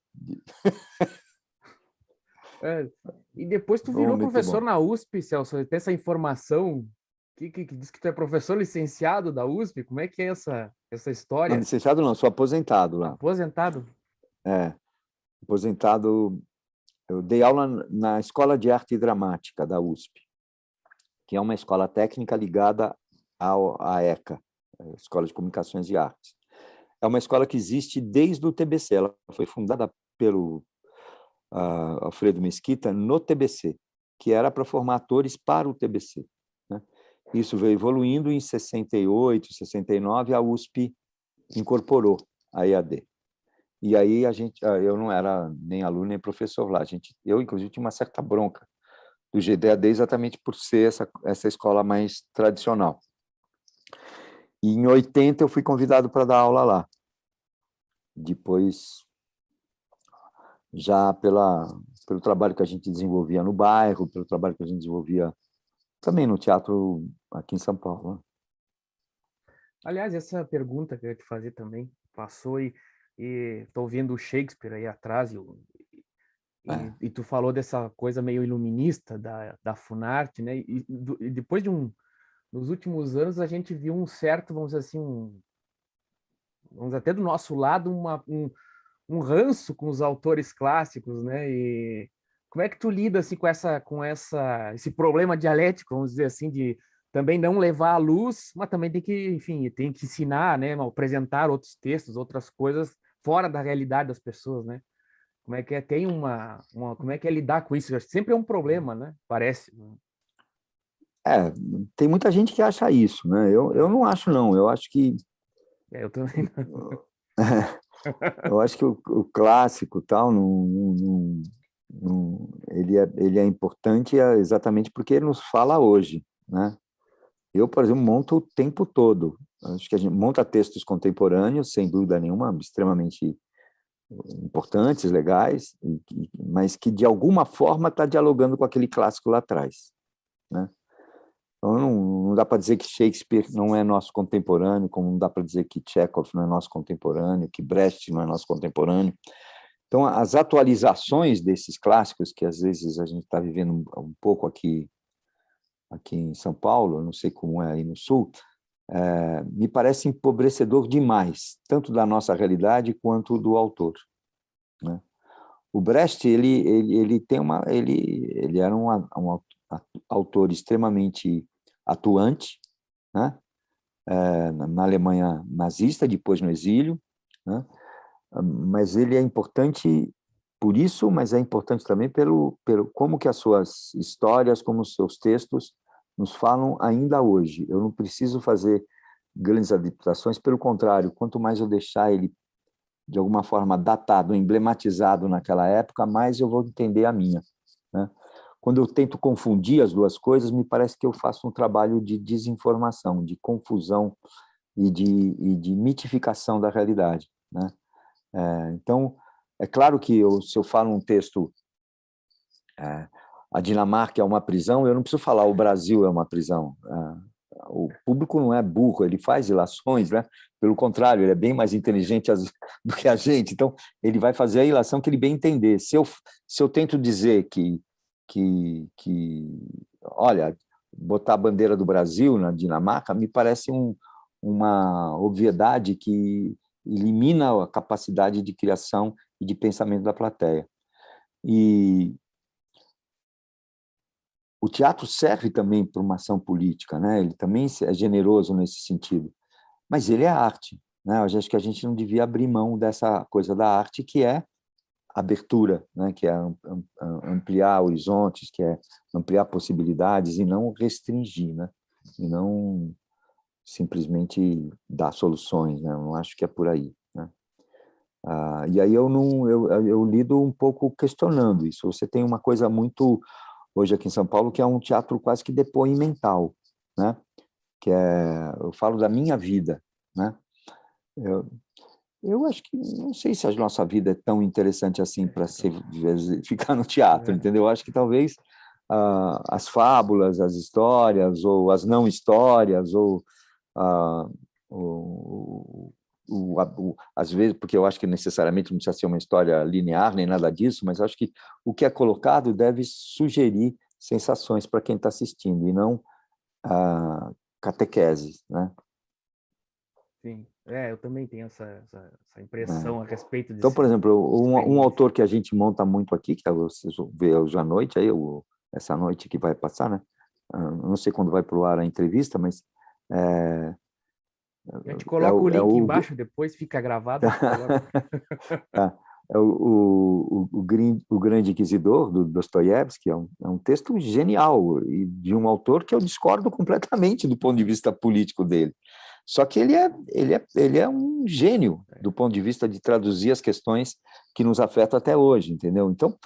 E depois tu virou professor na USP, Celso, tem essa informação que diz que tu é professor licenciado da USP, como é que é essa história? Não, licenciado não, sou aposentado lá. Aposentado? Aposentado. Eu dei aula na Escola de Arte Dramática da USP, que é uma escola técnica ligada à ECA, Escola de Comunicações e Artes. É uma escola que existe desde o TBC, ela foi fundada pelo Alfredo Mesquita no TBC, que era para formar atores para o TBC. Né? Isso veio evoluindo em 68, 69, a USP incorporou a EAD. E aí eu não era nem aluno nem professor lá. Eu, inclusive, tinha uma certa bronca do GDAD exatamente por ser essa escola mais tradicional. E em 80 eu fui convidado para dar aula lá. Depois, já pelo trabalho que a gente desenvolvia no bairro, pelo trabalho que a gente desenvolvia também no teatro aqui em São Paulo. Aliás, essa pergunta que eu ia te fazer também, passou e estou vendo o Shakespeare aí atrás, e tu falou dessa coisa meio iluminista da Funarte, né? E depois nos últimos anos, a gente viu um certo, vamos dizer assim, vamos dizer, até do nosso lado, um ranço com os autores clássicos, né? E como é que tu lida assim esse problema dialético, vamos dizer assim, de também não levar à luz, mas também tem que, enfim, tem que ensinar, né? Apresentar outros textos, outras coisas fora da realidade das pessoas, né? Como é que é? Tem como é que é lidar com isso? Sempre é um problema, né? Parece. Tem muita gente que acha isso, né? Eu não acho, não. Eu acho que Eu também eu acho que o clássico tal ele é importante exatamente porque ele nos fala hoje, né? Eu, por exemplo, monto o tempo todo. Acho que a gente monta textos contemporâneos, sem dúvida nenhuma, extremamente importantes, legais, mas que de alguma forma está dialogando com aquele clássico lá atrás, né? Então, não dá para dizer que Shakespeare não é nosso contemporâneo, como não dá para dizer que Chekhov não é nosso contemporâneo, que Brecht não é nosso contemporâneo. Então, as atualizações desses clássicos, que às vezes a gente está vivendo um pouco aqui em São Paulo, não sei como é aí no Sul, me parece empobrecedor demais, tanto da nossa realidade quanto do autor, né? O Brecht ele era um autor extremamente atuante, né? Na Alemanha nazista, depois no exílio, né? Mas ele é importante por isso, mas é importante também pelo como que as suas histórias, como os seus textos nos falam ainda hoje. Eu não preciso fazer grandes adaptações, pelo contrário, quanto mais eu deixar ele de alguma forma datado, emblematizado naquela época, mais eu vou entender a minha, né? Quando eu tento confundir as duas coisas, me parece que eu faço um trabalho de desinformação, de confusão e de mitificação da realidade, né? Então, é claro que se eu falo um texto, a Dinamarca é uma prisão, eu não preciso falar o Brasil é uma prisão. O público não é burro, ele faz ilações, né? Pelo contrário, ele é bem mais inteligente do que a gente, então ele vai fazer a ilação que ele bem entender. Se eu tento dizer olha, botar a bandeira do Brasil na Dinamarca, me parece uma obviedade que elimina a capacidade de criação e de pensamento da plateia. E o teatro serve também para uma ação política, né? Ele também é generoso nesse sentido, mas ele é arte, né? Eu acho que a gente não devia abrir mão dessa coisa da arte que é abertura, né? Que é ampliar horizontes, que é ampliar possibilidades e não restringir, né? E não simplesmente dar soluções, né? Eu não acho que é por aí, né? E aí eu lido um pouco questionando isso. Você tem uma coisa muito, hoje aqui em São Paulo, que é um teatro quase que depoimental, né? Eu falo da minha vida, né? Eu acho que, não sei se a nossa vida é tão interessante assim para ficar no teatro, entendeu? Eu acho que talvez as fábulas, as histórias, ou as não histórias, ou às vezes, porque eu acho que necessariamente não precisa ser uma história linear, nem nada disso, mas acho que o que é colocado deve sugerir sensações para quem está assistindo, e não catequeses, né? Sim, eu também tenho essa impressão a respeito Então, por desse exemplo, um experiência. autor que a gente monta muito aqui, que vocês vão ver hoje à noite, essa noite que vai passar, né? Não sei quando vai para o ar a entrevista, mas A gente coloca o link embaixo depois, fica gravado. O Grande Inquisidor, do Dostoiévski, é um texto genial, e de um autor que eu discordo completamente do ponto de vista político dele. Só que ele é um gênio do ponto de vista de traduzir as questões que nos afetam até hoje, entendeu? Então,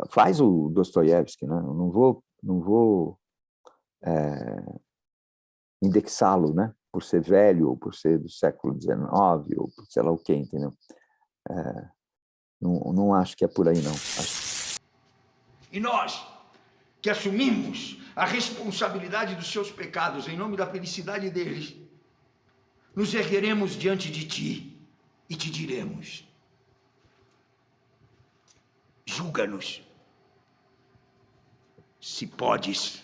faz o Dostoiévski, né? Eu não vou indexá-lo, né? Por ser velho, ou por ser do século XIX, ou por sei lá o quê, entendeu? Não acho que é por aí, não. E nós, que assumimos a responsabilidade dos seus pecados em nome da felicidade deles, nos ergueremos diante de ti e te diremos: julga-nos, se podes.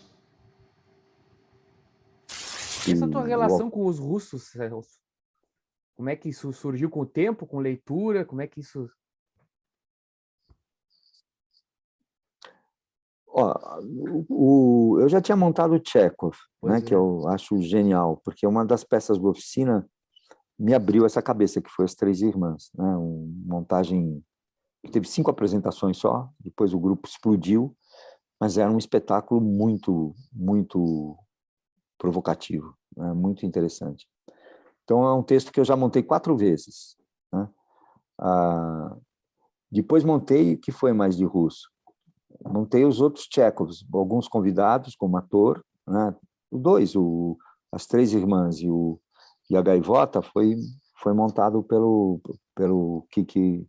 E essa tua relação com os russos, Celso? Como é que isso surgiu com o tempo, com leitura? Como é que isso... Eu já tinha montado o Tchekhov, né, que eu acho genial, porque uma das peças da oficina me abriu essa cabeça, que foi As Três Irmãs, né, uma montagem que teve 5 apresentações só, depois o grupo explodiu, mas era um espetáculo muito, muito provocativo, né, muito interessante. Então, é um texto que eu já montei 4 vezes, né? Depois montei, que foi mais de russo? Montei os outros Tchekovs, alguns convidados como ator, né? As Três Irmãs e a Gaivota foi montado pelo Kiki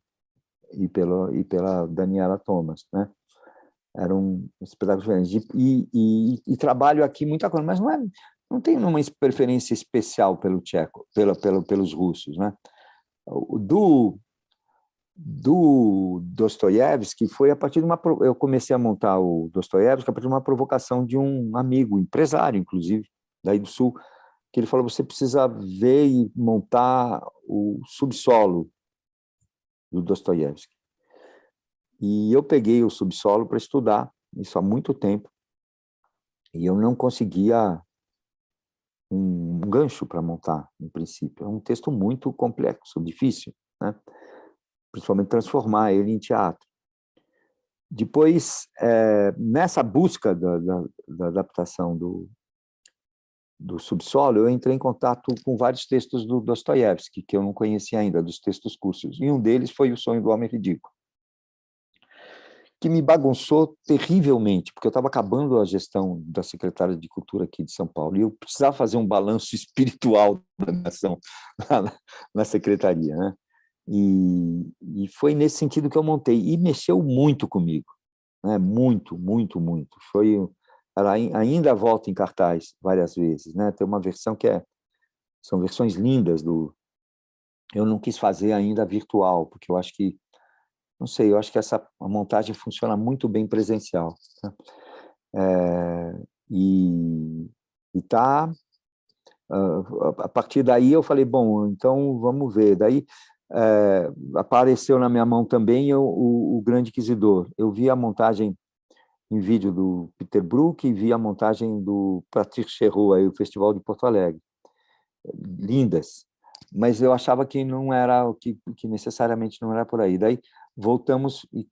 e pela Daniela Thomas, né? Era um espetáculo diferente. E trabalho aqui muita coisa, mas não tenho uma preferência especial pelo tcheco, pelos russos, né? Do Dostoiévski foi a partir de eu comecei a montar o Dostoiévski a partir de uma provocação de um amigo, empresário, inclusive, daí do Sul, que ele falou: você precisa ver e montar o subsolo do Dostoiévski. E eu peguei o subsolo para estudar, isso há muito tempo, e eu não conseguia um gancho para montar, no princípio. É um texto muito complexo, difícil, né? Principalmente transformar ele em teatro. Depois, nessa busca da adaptação do subsolo, eu entrei em contato com vários textos do Dostoiévski, que eu não conhecia ainda, dos textos cursos, e um deles foi O Sonho do Homem Ridículo, que me bagunçou terrivelmente, porque eu estava acabando a gestão da secretária de Cultura aqui de São Paulo, e eu precisava fazer um balanço espiritual da nação na secretaria, né? E foi nesse sentido que eu montei, e mexeu muito comigo, né? Muito, muito, muito. Ela ainda volta em cartaz várias vezes, né? Tem uma versão são versões lindas eu não quis fazer ainda virtual, porque eu acho que, não sei, eu acho que a montagem funciona muito bem presencial, né? A partir daí eu falei, bom, então vamos ver. Daí apareceu na minha mão também o Grande Inquisidor. Eu vi a montagem em vídeo do Peter Brook e vi a montagem do Patrick Cherot, aí, o Festival de Porto Alegre. Lindas, mas eu achava que não era que necessariamente não era por aí. Daí voltamos e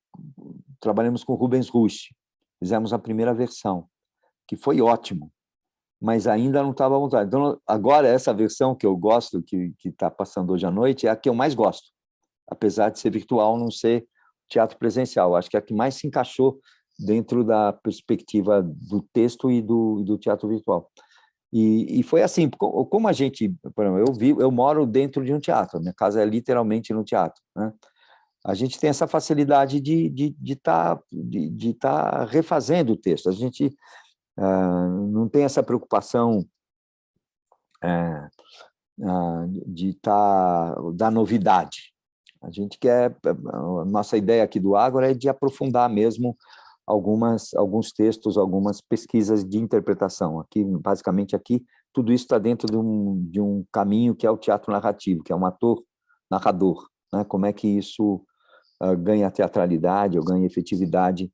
trabalhamos com Rubens Rush, fizemos a primeira versão, que foi ótimo, mas ainda não estava à vontade. Então, agora, essa versão que eu gosto, que está passando hoje à noite, é a que eu mais gosto. apesar de ser virtual, não ser teatro presencial. Acho que é a que mais se encaixou dentro da perspectiva do texto e do teatro virtual. E foi assim, como a gente, por exemplo, eu moro dentro de um teatro, minha casa é literalmente no teatro, né? A gente tem essa facilidade de tá refazendo o texto. A gente não tem essa preocupação da novidade. A gente quer, a nossa ideia aqui do Ágora é de aprofundar mesmo alguns textos, algumas pesquisas de interpretação. Aqui, basicamente, tudo isso está dentro de um caminho que é o teatro narrativo, que é um ator narrador, né? Como é que isso ganha teatralidade ou ganha efetividade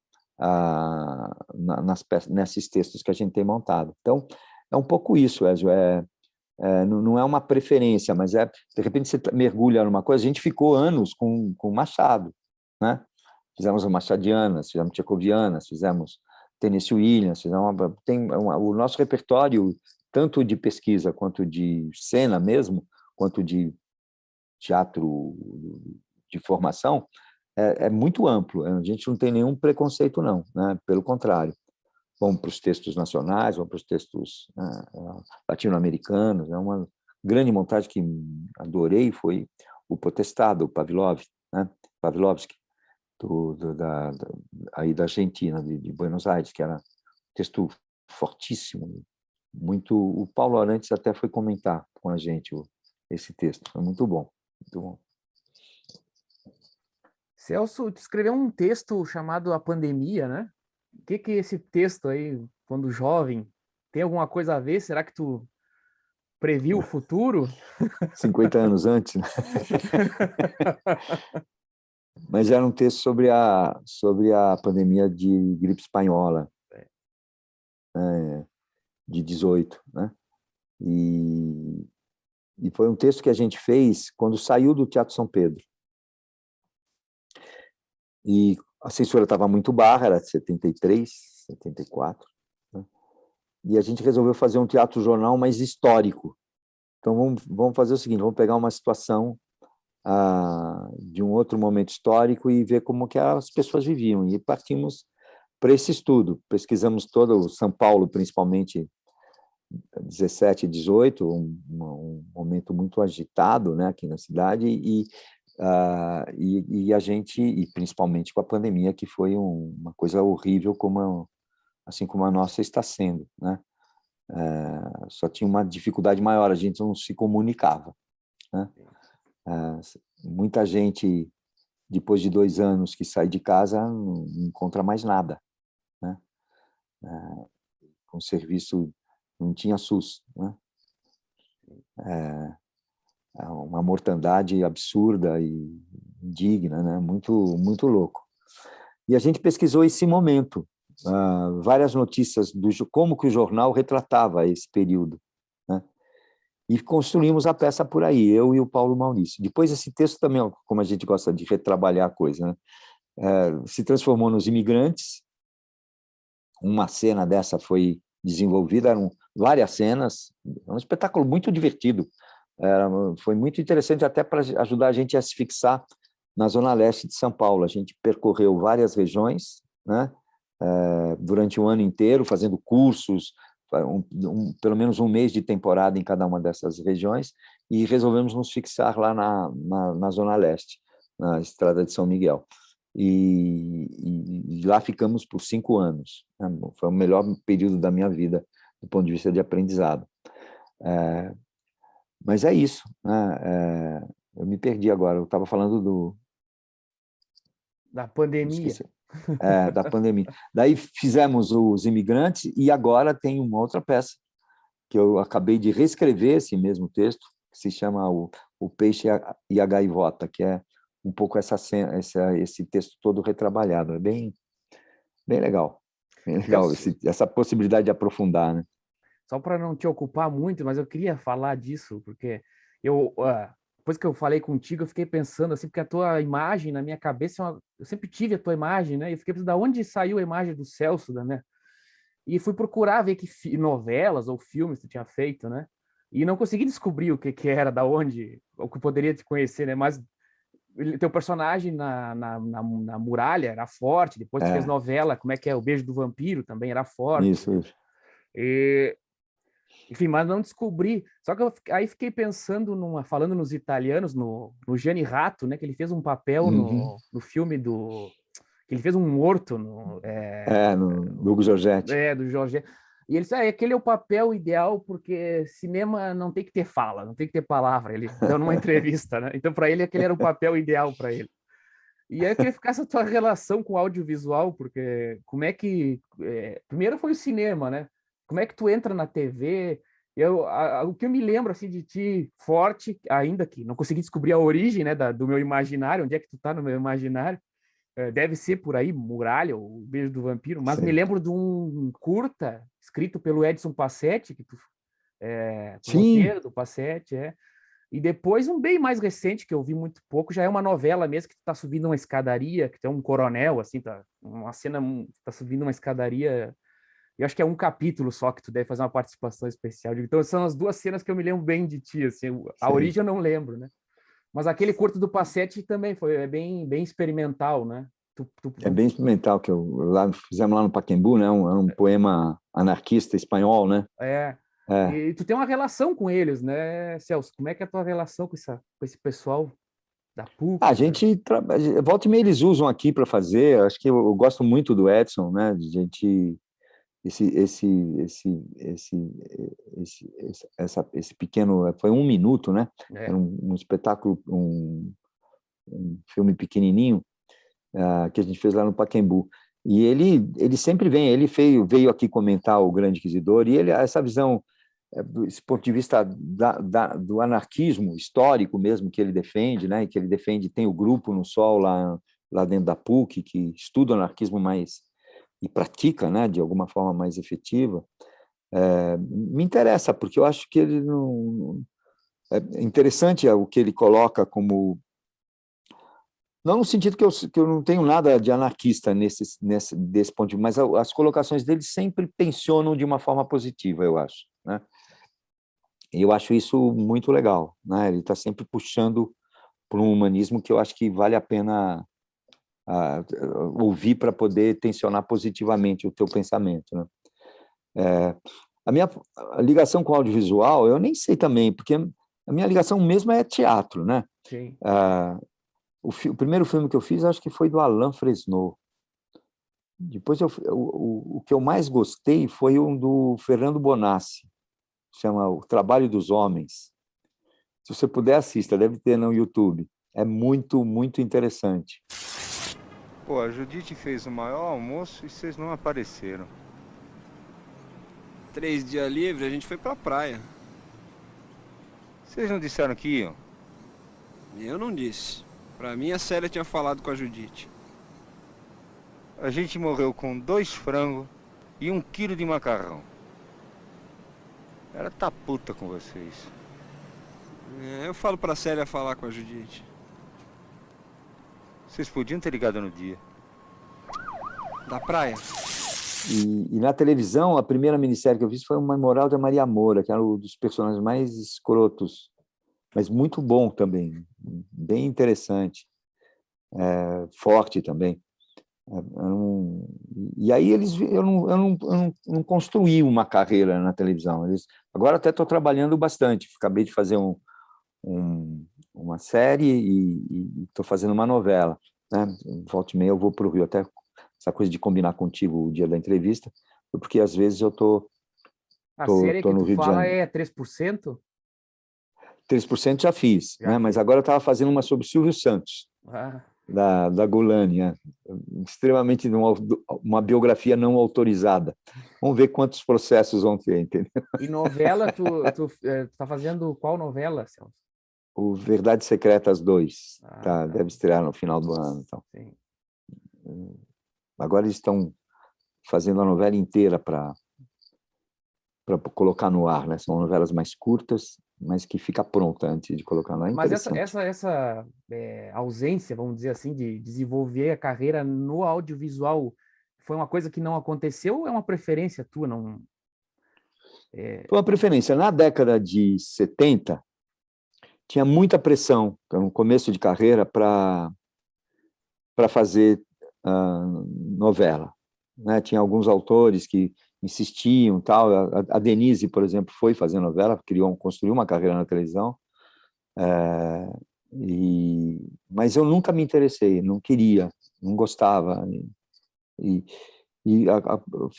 nesses textos que a gente tem montado. Então, é um pouco isso, Ezio, não é uma preferência, mas de repente você mergulha numa coisa. A gente ficou anos com Machado, né? Fizemos a Machadianas, fizemos Tchecovianas, fizemos Tennessee Williams, o nosso repertório, tanto de pesquisa quanto de cena mesmo, quanto de teatro de formação, é muito amplo. A gente não tem nenhum preconceito, não, né? Pelo contrário. Vamos para os textos nacionais, vamos para os textos latino-americanos. É uma grande montagem que adorei, foi o Potestado, o Pavlov, né? Pavlovsky, aí da Argentina, de Buenos Aires, que era um texto fortíssimo. Muito. O Paulo Arantes até foi comentar com a gente esse texto. Foi muito bom, muito bom. Celso, tu escreveu um texto chamado A Pandemia, né? O que é esse texto aí, quando jovem, tem alguma coisa a ver? Será que tu previu o futuro? 50 anos antes, né? Mas era um texto sobre a pandemia de gripe espanhola, de 18, né? E foi um texto que a gente fez quando saiu do Teatro São Pedro. E a censura estava muito barra, era de 73, 74, né? E a gente resolveu fazer um teatro-jornal mais histórico. Então, vamos fazer o seguinte, vamos pegar uma situação de um outro momento histórico e ver como que as pessoas viviam. E partimos para esse estudo. Pesquisamos todo o São Paulo, principalmente 17 e 18, um momento muito agitado, né, aqui na cidade, e a gente, e principalmente com a pandemia, que foi uma coisa horrível, assim como a nossa está sendo, né? Só tinha uma dificuldade maior, a gente não se comunicava, né? Muita gente, depois de 2 anos que sai de casa, não encontra mais nada, né? Com serviço, não tinha SUS, né? Uma mortandade absurda e indigna, né? Muito, muito louco. E a gente pesquisou esse momento, várias notícias como que o jornal retratava esse período, né? E construímos a peça por aí, eu e o Paulo Maurício. Depois esse texto também, como a gente gosta de retrabalhar a coisa, né? Se transformou nos Imigrantes. Uma cena dessa foi desenvolvida, eram várias cenas, um espetáculo muito divertido. Foi muito interessante até para ajudar a gente a se fixar na Zona Leste de São Paulo. A gente percorreu várias regiões, né? Durante o ano inteiro, fazendo cursos, pelo menos um mês de temporada em cada uma dessas regiões, e resolvemos nos fixar lá na Zona Leste, na Estrada de São Miguel. E lá ficamos por 5 anos. Né? Foi o melhor período da minha vida, do ponto de vista de aprendizado. Mas é isso, né? Eu me perdi agora, eu estava falando Da pandemia. Da pandemia. Daí fizemos Os Imigrantes e agora tem uma outra peça que eu acabei de reescrever esse mesmo texto, que se chama O Peixe e a Gaivota, que é um pouco esse texto todo retrabalhado. É bem legal. Bem legal essa possibilidade de aprofundar, né? Só para não te ocupar muito, mas eu queria falar disso, porque depois que eu falei contigo, eu fiquei pensando assim, porque a tua imagem na minha cabeça, eu sempre tive a tua imagem, né? E eu fiquei pensando, de onde saiu a imagem do Celso, né? E fui procurar ver que novelas ou filmes tu tinha feito, né? E não consegui descobrir o que era, da onde, o que poderia te conhecer, né? Mas teu personagem na Muralha era forte, depois tu fez novela, como é que é? O Beijo do Vampiro também era forte. Isso. E, enfim, mas não descobri. Só que aí fiquei pensando, falando nos italianos, no Gianni Ratto, né? Que ele fez um papel no filme que ele fez um morto no Hugo Giorgetti. Do Jorge. E ele disse, aquele é o papel ideal, porque cinema não tem que ter fala, não tem que ter palavra. Ele deu numa entrevista, né? Então, para ele, aquele era o papel ideal para ele. E aí eu queria ficar essa tua relação com o audiovisual, porque como é que... primeiro foi o cinema, né? Como é que tu entra na TV? O que eu me lembro assim, de ti forte, ainda que não consegui descobrir a origem, né, do meu imaginário, onde é que tu tá no meu imaginário, deve ser por aí, Muralha, o Beijo do Vampiro, mas me lembro de um curta escrito pelo Edson Passetti, que tu, roteiro do Passetti, e depois um bem mais recente, que eu vi muito pouco, já é uma novela mesmo, que tu tá subindo uma escadaria, que tem um coronel, assim, uma cena, tá subindo uma escadaria, eu acho que é um capítulo só que tu deve fazer uma participação especial. Então são as duas cenas que eu me lembro bem de ti, assim, a origem eu não lembro, né? Mas aquele curto do Passetti também foi bem experimental, né? É bem experimental, que fizemos lá no Pacaembu, né? Um poema anarquista espanhol, né? E tu tem uma relação com eles, né, Celso? Como é que é a tua relação com esse pessoal da PUC? A gente volta e meia eles usam aqui para fazer. Acho que eu gosto muito do Edson, né? De gente esse pequeno, foi 1 minuto, né? Era um espetáculo, um filme pequenininho que a gente fez lá no Pacaembu. E ele sempre vem, ele veio aqui comentar o Grande Inquisidor, e essa visão, esse ponto de vista do anarquismo histórico mesmo que ele defende, né? Que ele defende, tem o grupo no Sol lá dentro da PUC, que estuda o anarquismo e pratica, né, de alguma forma mais efetiva, me interessa, porque eu acho que ele não... É interessante o que ele coloca como... Não no sentido que eu não tenho nada de anarquista desse ponto de vista, mas as colocações dele sempre tensionam de uma forma positiva, eu acho, né? E eu acho isso muito legal, né? Ele está sempre puxando por um humanismo que eu acho que vale a pena ouvir para poder tensionar positivamente o teu pensamento, né? A minha ligação com o audiovisual, eu nem sei também, porque a minha ligação mesmo é teatro, né? Sim. O primeiro filme que eu fiz, acho que foi do Alain Fresneau. Depois, o que eu mais gostei foi um do Fernando Bonassi, chama O Trabalho dos Homens. Se você puder, assista, deve ter no YouTube. É muito, muito interessante. Pô, a Judite fez o maior almoço e vocês não apareceram. 3 dias livres, a gente foi pra praia. Vocês não disseram que iam? Eu não disse. Pra mim, a Célia tinha falado com a Judite. A gente morreu com 2 frangos e 1 quilo de macarrão. Ela tá puta com vocês. Eu falo pra Célia falar com a Judite. Vocês podiam ter ligado no dia. Da praia? E na televisão, a primeira minissérie que eu fiz foi uma Memorial da Maria Moura, que era um dos personagens mais escrotos, mas muito bom também, bem interessante, forte também. E aí eu não construí uma carreira na televisão. Agora até estou trabalhando bastante, acabei de fazer uma série e estou fazendo uma novela, né? Volta e meia eu vou para o Rio, até essa coisa de combinar contigo o dia da entrevista, porque às vezes eu estou série que no tu Rio de fala Janeiro. é 3%? 3% já fiz, né? Mas agora eu estava fazendo uma sobre Silvio Santos, da Golani, extremamente uma biografia não autorizada. Vamos ver quantos processos vão ter, entendeu? E novela, tu tá fazendo qual novela, Celso? O Verdades Secretas 2, deve estrear no final do ano. Então. Sim. Agora eles estão fazendo a novela inteira para colocar no ar, né? São novelas mais curtas, mas que fica pronta antes de colocar no ar. Mas essa ausência, vamos dizer assim, de desenvolver a carreira no audiovisual foi uma coisa que não aconteceu ou é uma preferência tua? Não... Foi uma preferência. Na década de 70, tinha muita pressão no começo de carreira para fazer novela, né? Tinha alguns autores que insistiam, tal. A Denise, por exemplo, foi fazer novela, construiu uma carreira na televisão, mas eu nunca me interessei, não queria, não gostava,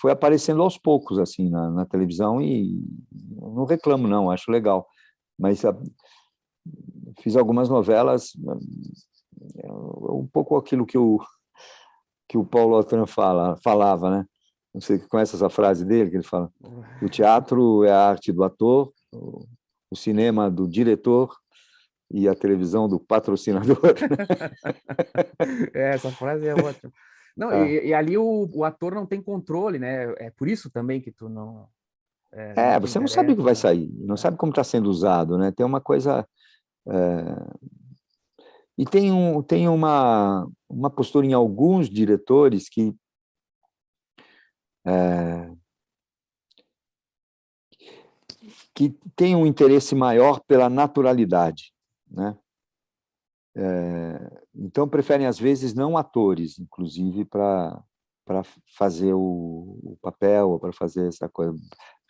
foi aparecendo aos poucos assim na televisão, e não reclamo não, acho legal, mas fiz algumas novelas, um pouco aquilo que o Paulo Otran falava, né? Não sei, conhece essa frase dele, que ele fala: o teatro é a arte do ator, o cinema do diretor e a televisão do patrocinador. Essa frase é ótima. Não, e ali o ator não tem controle, né? É por isso também que tu não te Você não sabe o que vai interessa. sair, não sabe como está sendo usado, né? Tem uma coisa... E tem uma postura em alguns diretores que tem um interesse maior pela naturalidade, né? Então preferem às vezes não atores, inclusive para fazer o papel, ou para fazer essa coisa.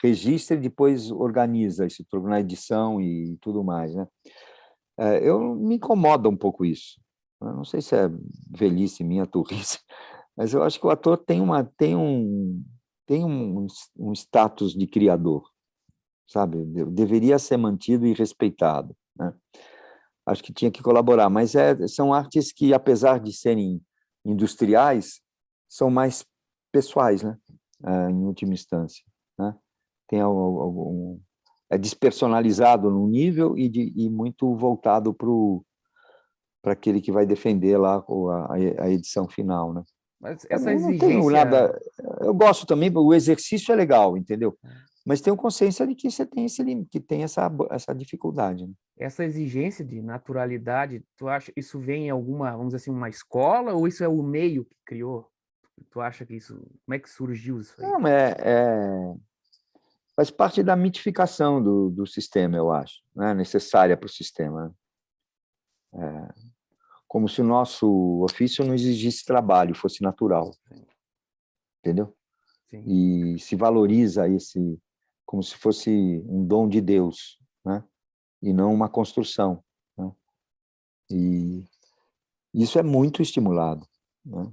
Registra e depois organiza isso tudo na edição e tudo mais, né? Me incomoda um pouco isso. Eu não sei se é velhice minha, turrice, mas eu acho que o ator tem um status de criador, sabe? Deveria ser mantido e respeitado, né? Acho que tinha que colaborar, mas são artes que, apesar de serem industriais, são mais pessoais, né? Em última instância, né? Tem é despersonalizado no nível e muito voltado para aquele que vai defender lá a edição final, né? Mas Eu essa não tenho exigência... nada... Eu gosto também, o exercício é legal, entendeu? Mas tenho consciência de que você tem que tem essa dificuldade, né? Essa exigência de naturalidade, tu acha isso vem em alguma, vamos dizer assim, uma escola, ou isso é o meio que criou? Tu acha que isso... Como é que surgiu isso aí? Não, faz parte da mitificação do sistema, eu acho, né? Necessária para o sistema, né? Como se o nosso ofício não exigisse trabalho, fosse natural, entendeu? Sim. E se valoriza como se fosse um dom de Deus, né? E não uma construção, né? E isso é muito estimulado, né?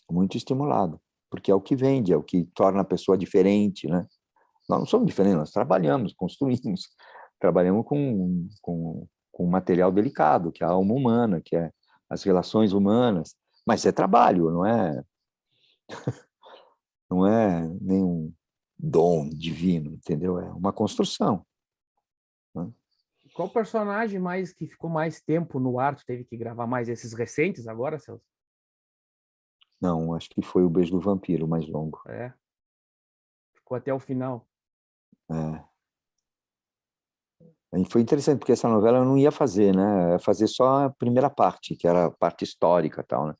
Muito estimulado, porque é o que vende, é o que torna a pessoa diferente, né? Nós não somos diferentes, nós trabalhamos, construímos, trabalhamos com um material delicado, que é a alma humana, que é as relações humanas, mas é trabalho, não é nenhum dom divino, entendeu? É uma construção, né? Qual personagem mais que ficou mais tempo no ar, tu teve que gravar mais? Esses recentes agora, Celso? Não, acho que foi o Beijo do Vampiro mais longo. É. Ficou até o final. E foi interessante, porque essa novela eu não ia fazer, né? Eu ia fazer só a primeira parte, que era a parte histórica e tal, né?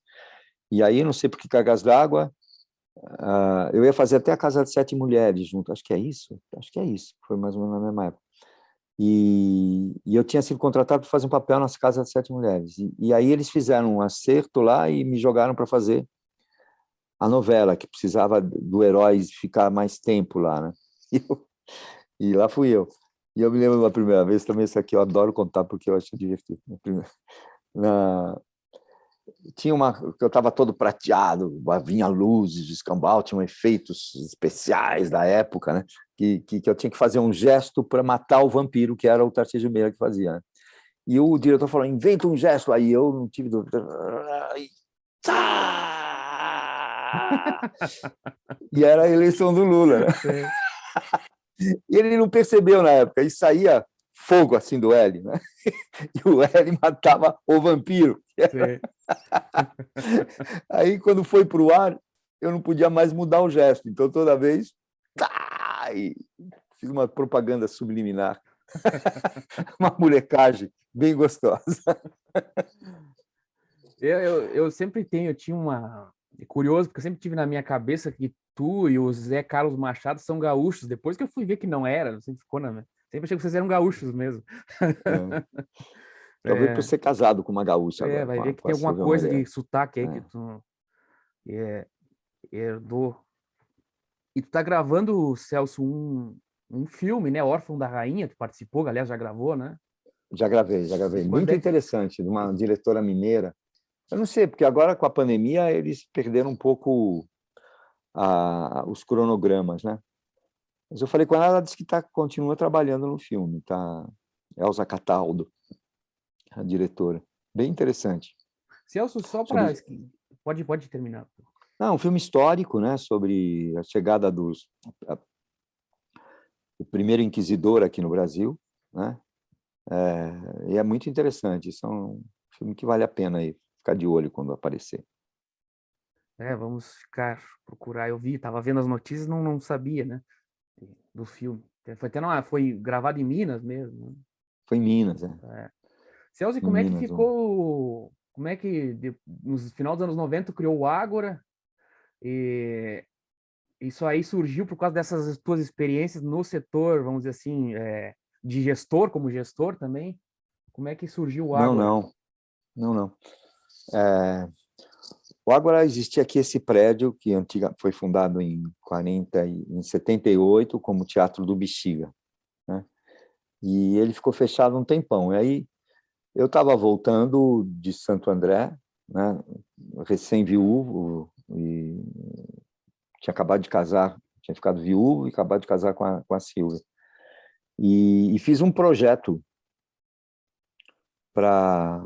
E aí, não sei por que cargas d'água, eu ia fazer até a Casa de Sete Mulheres junto, acho que é isso, foi mais ou menos na mesma época. E eu tinha sido contratado para fazer um papel nas Casas de Sete Mulheres. E aí eles fizeram um acerto lá e me jogaram para fazer a novela, que precisava do herói ficar mais tempo lá, né? E lá fui eu. E eu me lembro da primeira vez, também isso aqui eu adoro contar porque eu acho divertido. Tinha que eu estava todo prateado, vinha luzes, escambau, tinham efeitos especiais da época, né? Que eu tinha que fazer um gesto para matar o vampiro, que era o Tarcísio Meira que fazia, né? E o diretor falou: inventa um gesto. Aí eu não tive dúvida. E era a eleição do Lula, né? E ele não percebeu na época, e saía fogo assim do L, né? E o L matava o vampiro. Aí, quando foi para o ar, eu não podia mais mudar o gesto. Então, toda vez, e fiz uma propaganda subliminar. Uma molecagem bem gostosa. Eu sempre tinha uma... É curioso, porque eu sempre tive na minha cabeça que tu e o Zé Carlos Machado são gaúchos. Depois que eu fui ver que não era, sempre ficou Sempre achei que vocês eram gaúchos mesmo. É. Talvez por É, ser casado com uma gaúcha agora, vai ver que com tem a alguma Silvia coisa de Morelli. sotaque aí que É. tu herdou. E tu tá gravando, Celso, um filme, né? Órfão da Rainha, tu participou, aliás, já gravou, né? Já gravei, já gravei. Quando Muito é que... interessante, de uma diretora mineira. Eu não sei, porque agora com a pandemia eles perderam um pouco os cronogramas, né? Mas eu falei com ela, ela disse que continua trabalhando no filme, tá? Elza Cataldo, a diretora. Bem interessante. Celso, só para... Sobre, Pode terminar. não, um filme histórico, né? Sobre a chegada o primeiro inquisidor aqui no Brasil, né? E é muito interessante. Isso é um filme que vale a pena aí ficar de olho quando aparecer. Vamos procurar. Eu vi, tava vendo as notícias, não sabia, né? Do filme. Foi gravado em Minas mesmo, né? Foi em Minas, né? Celso, e Em como é que Minas. ficou? Como é que no final dos anos 90 criou o Ágora? E isso aí surgiu por causa dessas tuas experiências no setor, vamos dizer assim, de gestor, como gestor também? Como é que surgiu o Não, Ágora? não, não, não. O Ágora existia aqui esse prédio que foi fundado em 78 como Teatro do Bexiga, né? E ele ficou fechado um tempão. E aí eu estava voltando de Santo André, né, recém-viúvo, e tinha acabado de casar, tinha ficado viúvo e acabado de casar com a Silvia. E fiz um projeto para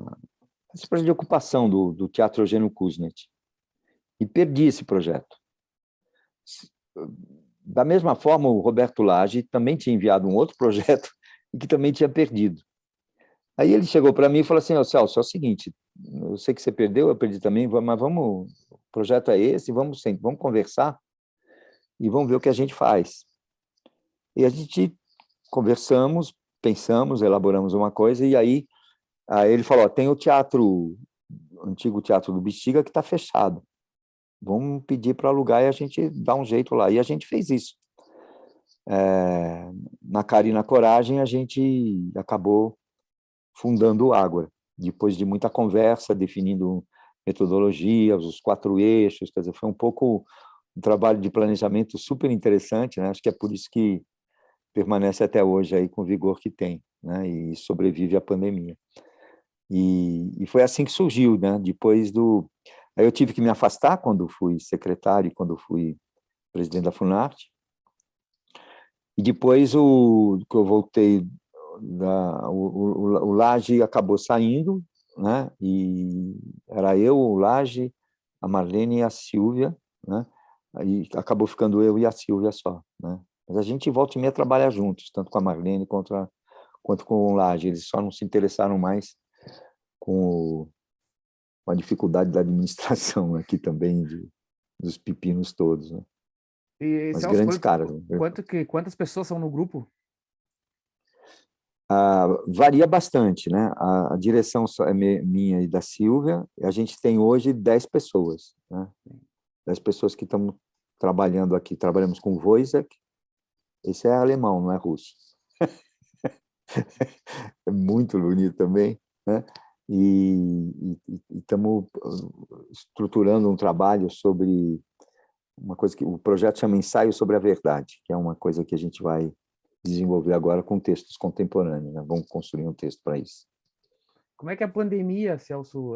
esse projeto de ocupação do Teatro Eugênio Kuznet. E perdi esse projeto. Da mesma forma, o Roberto Lage também tinha enviado um outro projeto e que também tinha perdido. Aí ele chegou para mim e falou assim: "Ô, Celso, é o seguinte, eu sei que você perdeu, eu perdi também, mas o projeto é esse, vamos conversar e vamos ver o que a gente faz." E a gente conversamos, pensamos, elaboramos uma coisa, e aí ele falou: "Tem o antigo Teatro do Bexiga que está fechado. Vamos pedir para alugar e a gente dá um jeito lá." E a gente fez isso. Na cara e na coragem, a gente acabou fundando o Ágora, depois de muita conversa, definindo metodologias, os 4 eixos, quer dizer, foi um pouco um trabalho de planejamento super interessante, né? Acho que é por isso que permanece até hoje aí com o vigor que tem, né? E sobrevive à pandemia. E foi assim que surgiu, né? Aí eu tive que me afastar quando fui secretário e quando fui presidente da Funarte. E depois, que eu voltei, o Lage acabou saindo, né? E era eu, o Lage, a Marlene e a Silvia, né? Aí acabou ficando eu e a Silvia só, né? Mas a gente volta e meia trabalha juntos, tanto com a Marlene quanto com o Lage. Eles só não se interessaram mais com a dificuldade da administração aqui também, dos pepinos todos, né? E, Mas Celso, grandes caras. quantas pessoas são no grupo? Varia bastante, né? A direção é minha e da Silvia. A gente tem hoje 10 pessoas, né? 10 pessoas que estão trabalhando aqui. Trabalhamos com o Wojciech. Esse é alemão, não é russo. É muito bonito também, né? E estamos estruturando um trabalho sobre uma coisa que o projeto chama Ensaio sobre a Verdade, que é uma coisa que a gente vai desenvolver agora com textos contemporâneos, né? Vamos construir um texto para isso. Como é que a pandemia, Celso,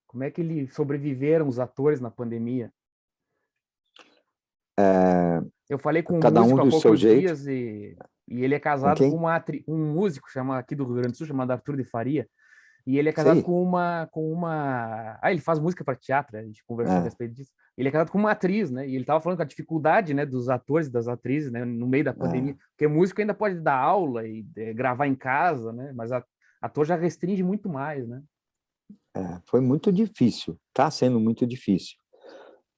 como é que eles sobreviveram, os atores, na pandemia? Eu falei com um Cada um músico há do seu poucos jeito. dias e ele é Com casado com quem? um músico aqui do Rio Grande do Sul, chamado Arthur de Faria, e ele é casado Sei. com uma... ele faz música para teatro, né? A gente conversou a É, respeito disso. Ele é casado com uma atriz, né? E ele estava falando com a dificuldade, né, dos atores e das atrizes, né, no meio da pandemia, porque músico ainda pode dar aula e gravar em casa, né? Mas ator já restringe muito mais, né? foi muito difícil, está sendo muito difícil.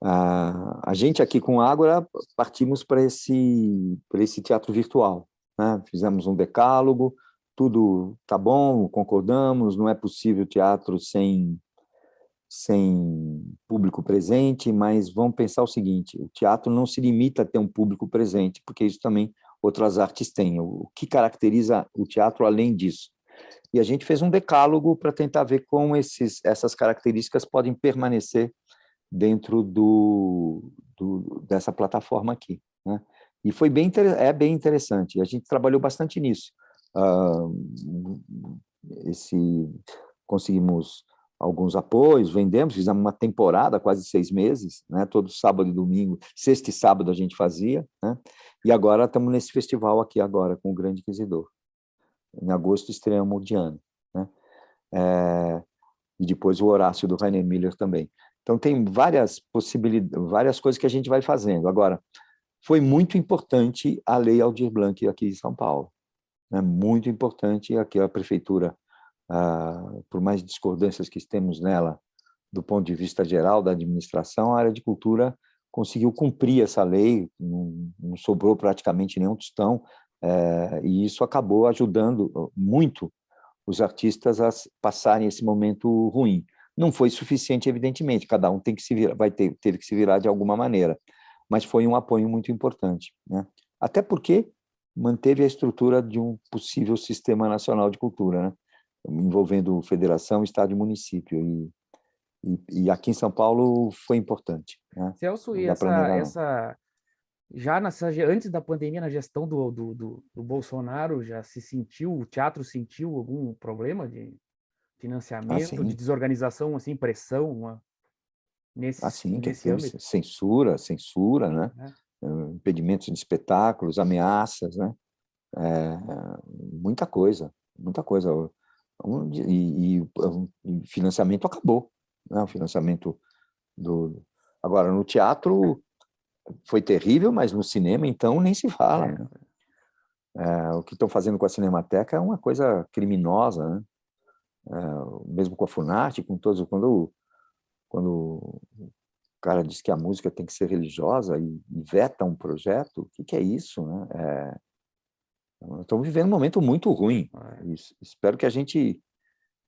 A gente aqui com a Ágora partimos para esse teatro virtual, né? Fizemos um decálogo, tudo tá bom, concordamos, não é possível teatro sem público presente, mas vamos pensar o seguinte: o teatro não se limita a ter um público presente, porque isso também outras artes têm, o que caracteriza o teatro além disso. E a gente fez um decálogo para tentar ver como essas características podem permanecer dentro dessa plataforma aqui, né? E foi bem interessante. A gente trabalhou bastante nisso. Conseguimos alguns apoios, vendemos, fizemos uma temporada, quase 6 meses, né? Todo sábado e domingo, sexta e sábado a gente fazia, né? E agora estamos nesse festival aqui agora, com o Grande Inquisidor. Em agosto estreamos o Diana, né? E depois o Horácio do Rainer Miller também. Então tem várias possibilidades, várias coisas que a gente vai fazendo. Agora, foi muito importante a Lei Aldir Blanc aqui em São Paulo, né? Muito importante aqui a prefeitura, por mais discordâncias que temos nela, do ponto de vista geral da administração, a área de cultura conseguiu cumprir essa lei, não sobrou praticamente nenhum tostão, e isso acabou ajudando muito os artistas a passarem esse momento ruim. Não foi suficiente, evidentemente, cada um tem que se virar, teve que se virar de alguma maneira, mas foi um apoio muito importante, né? Até porque manteve a estrutura de um possível sistema nacional de cultura, né? Envolvendo federação, estado e município, e aqui em São Paulo foi importante, né? Celso, e antes da pandemia, na gestão do Bolsonaro, já se sentiu, o teatro sentiu algum problema de financiamento, de desorganização, assim, pressão nesse âmbito? Censura, né? Impedimentos de espetáculos, ameaças, né? Muita coisa. E financiamento acabou, né? O financiamento Agora, no teatro foi terrível, mas no cinema, então, nem se fala, né? O que estão fazendo com a Cinemateca é uma coisa criminosa, né? Mesmo com a Funarte, com todos... Quando o cara diz que a música tem que ser religiosa e veta um projeto, o que é isso, né? Estamos vivendo um momento muito ruim. Espero que a gente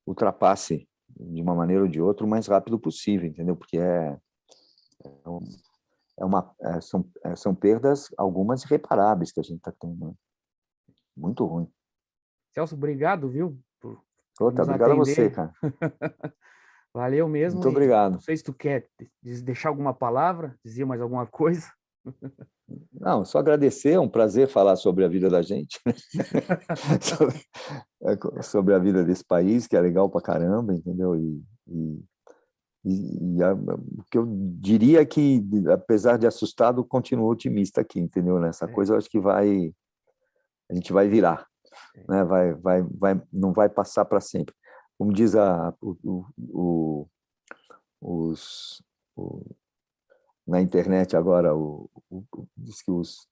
ultrapasse, de uma maneira ou de outra, o mais rápido possível, entendeu? Porque são perdas, algumas irreparáveis, que a gente está tendo, né? Muito ruim. Celso, obrigado, viu? Obrigado a você, cara. Valeu mesmo. Muito obrigado. Não sei se tu quer deixar alguma palavra, dizer mais alguma coisa. Não, só agradecer, é um prazer falar sobre a vida da gente, né? sobre a vida desse país, que é legal pra caramba, entendeu? O que eu diria é que, apesar de assustado, continuo otimista aqui, entendeu? Nessa coisa, eu acho que a gente vai virar, né? Não vai passar para sempre. Como diz na internet agora, diz que os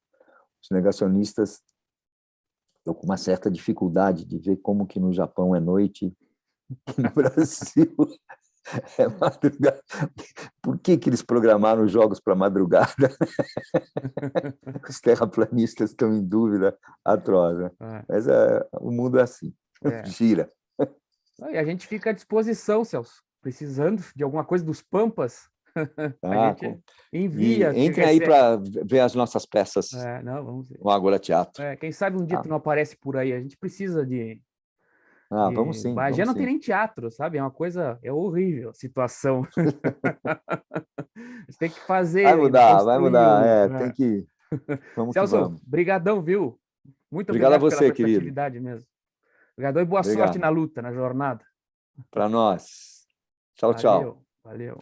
negacionistas estão com uma certa dificuldade de ver como que no Japão é noite e no Brasil é madrugada. Por que eles programaram os jogos para madrugada? Os terraplanistas estão em dúvida atroz, né? Mas o mundo é assim, gira. E a gente fica à disposição, Celso, precisando de alguma coisa dos Pampas, a gente envia. Entrem aí para ver as nossas peças vamos ver. no Agora Teatro. Quem sabe um dia tu não aparece por aí, a gente precisa vamos sim. Bagé não tem nem teatro, sabe? É uma coisa, é horrível a situação. A gente tem que fazer. Vai mudar, tem que... Celso, brigadão, viu? Muito obrigado obrigado a você, pela prestatividade mesmo. Obrigadão e boa sorte na luta, na jornada. Para nós. Tchau, tchau. Valeu.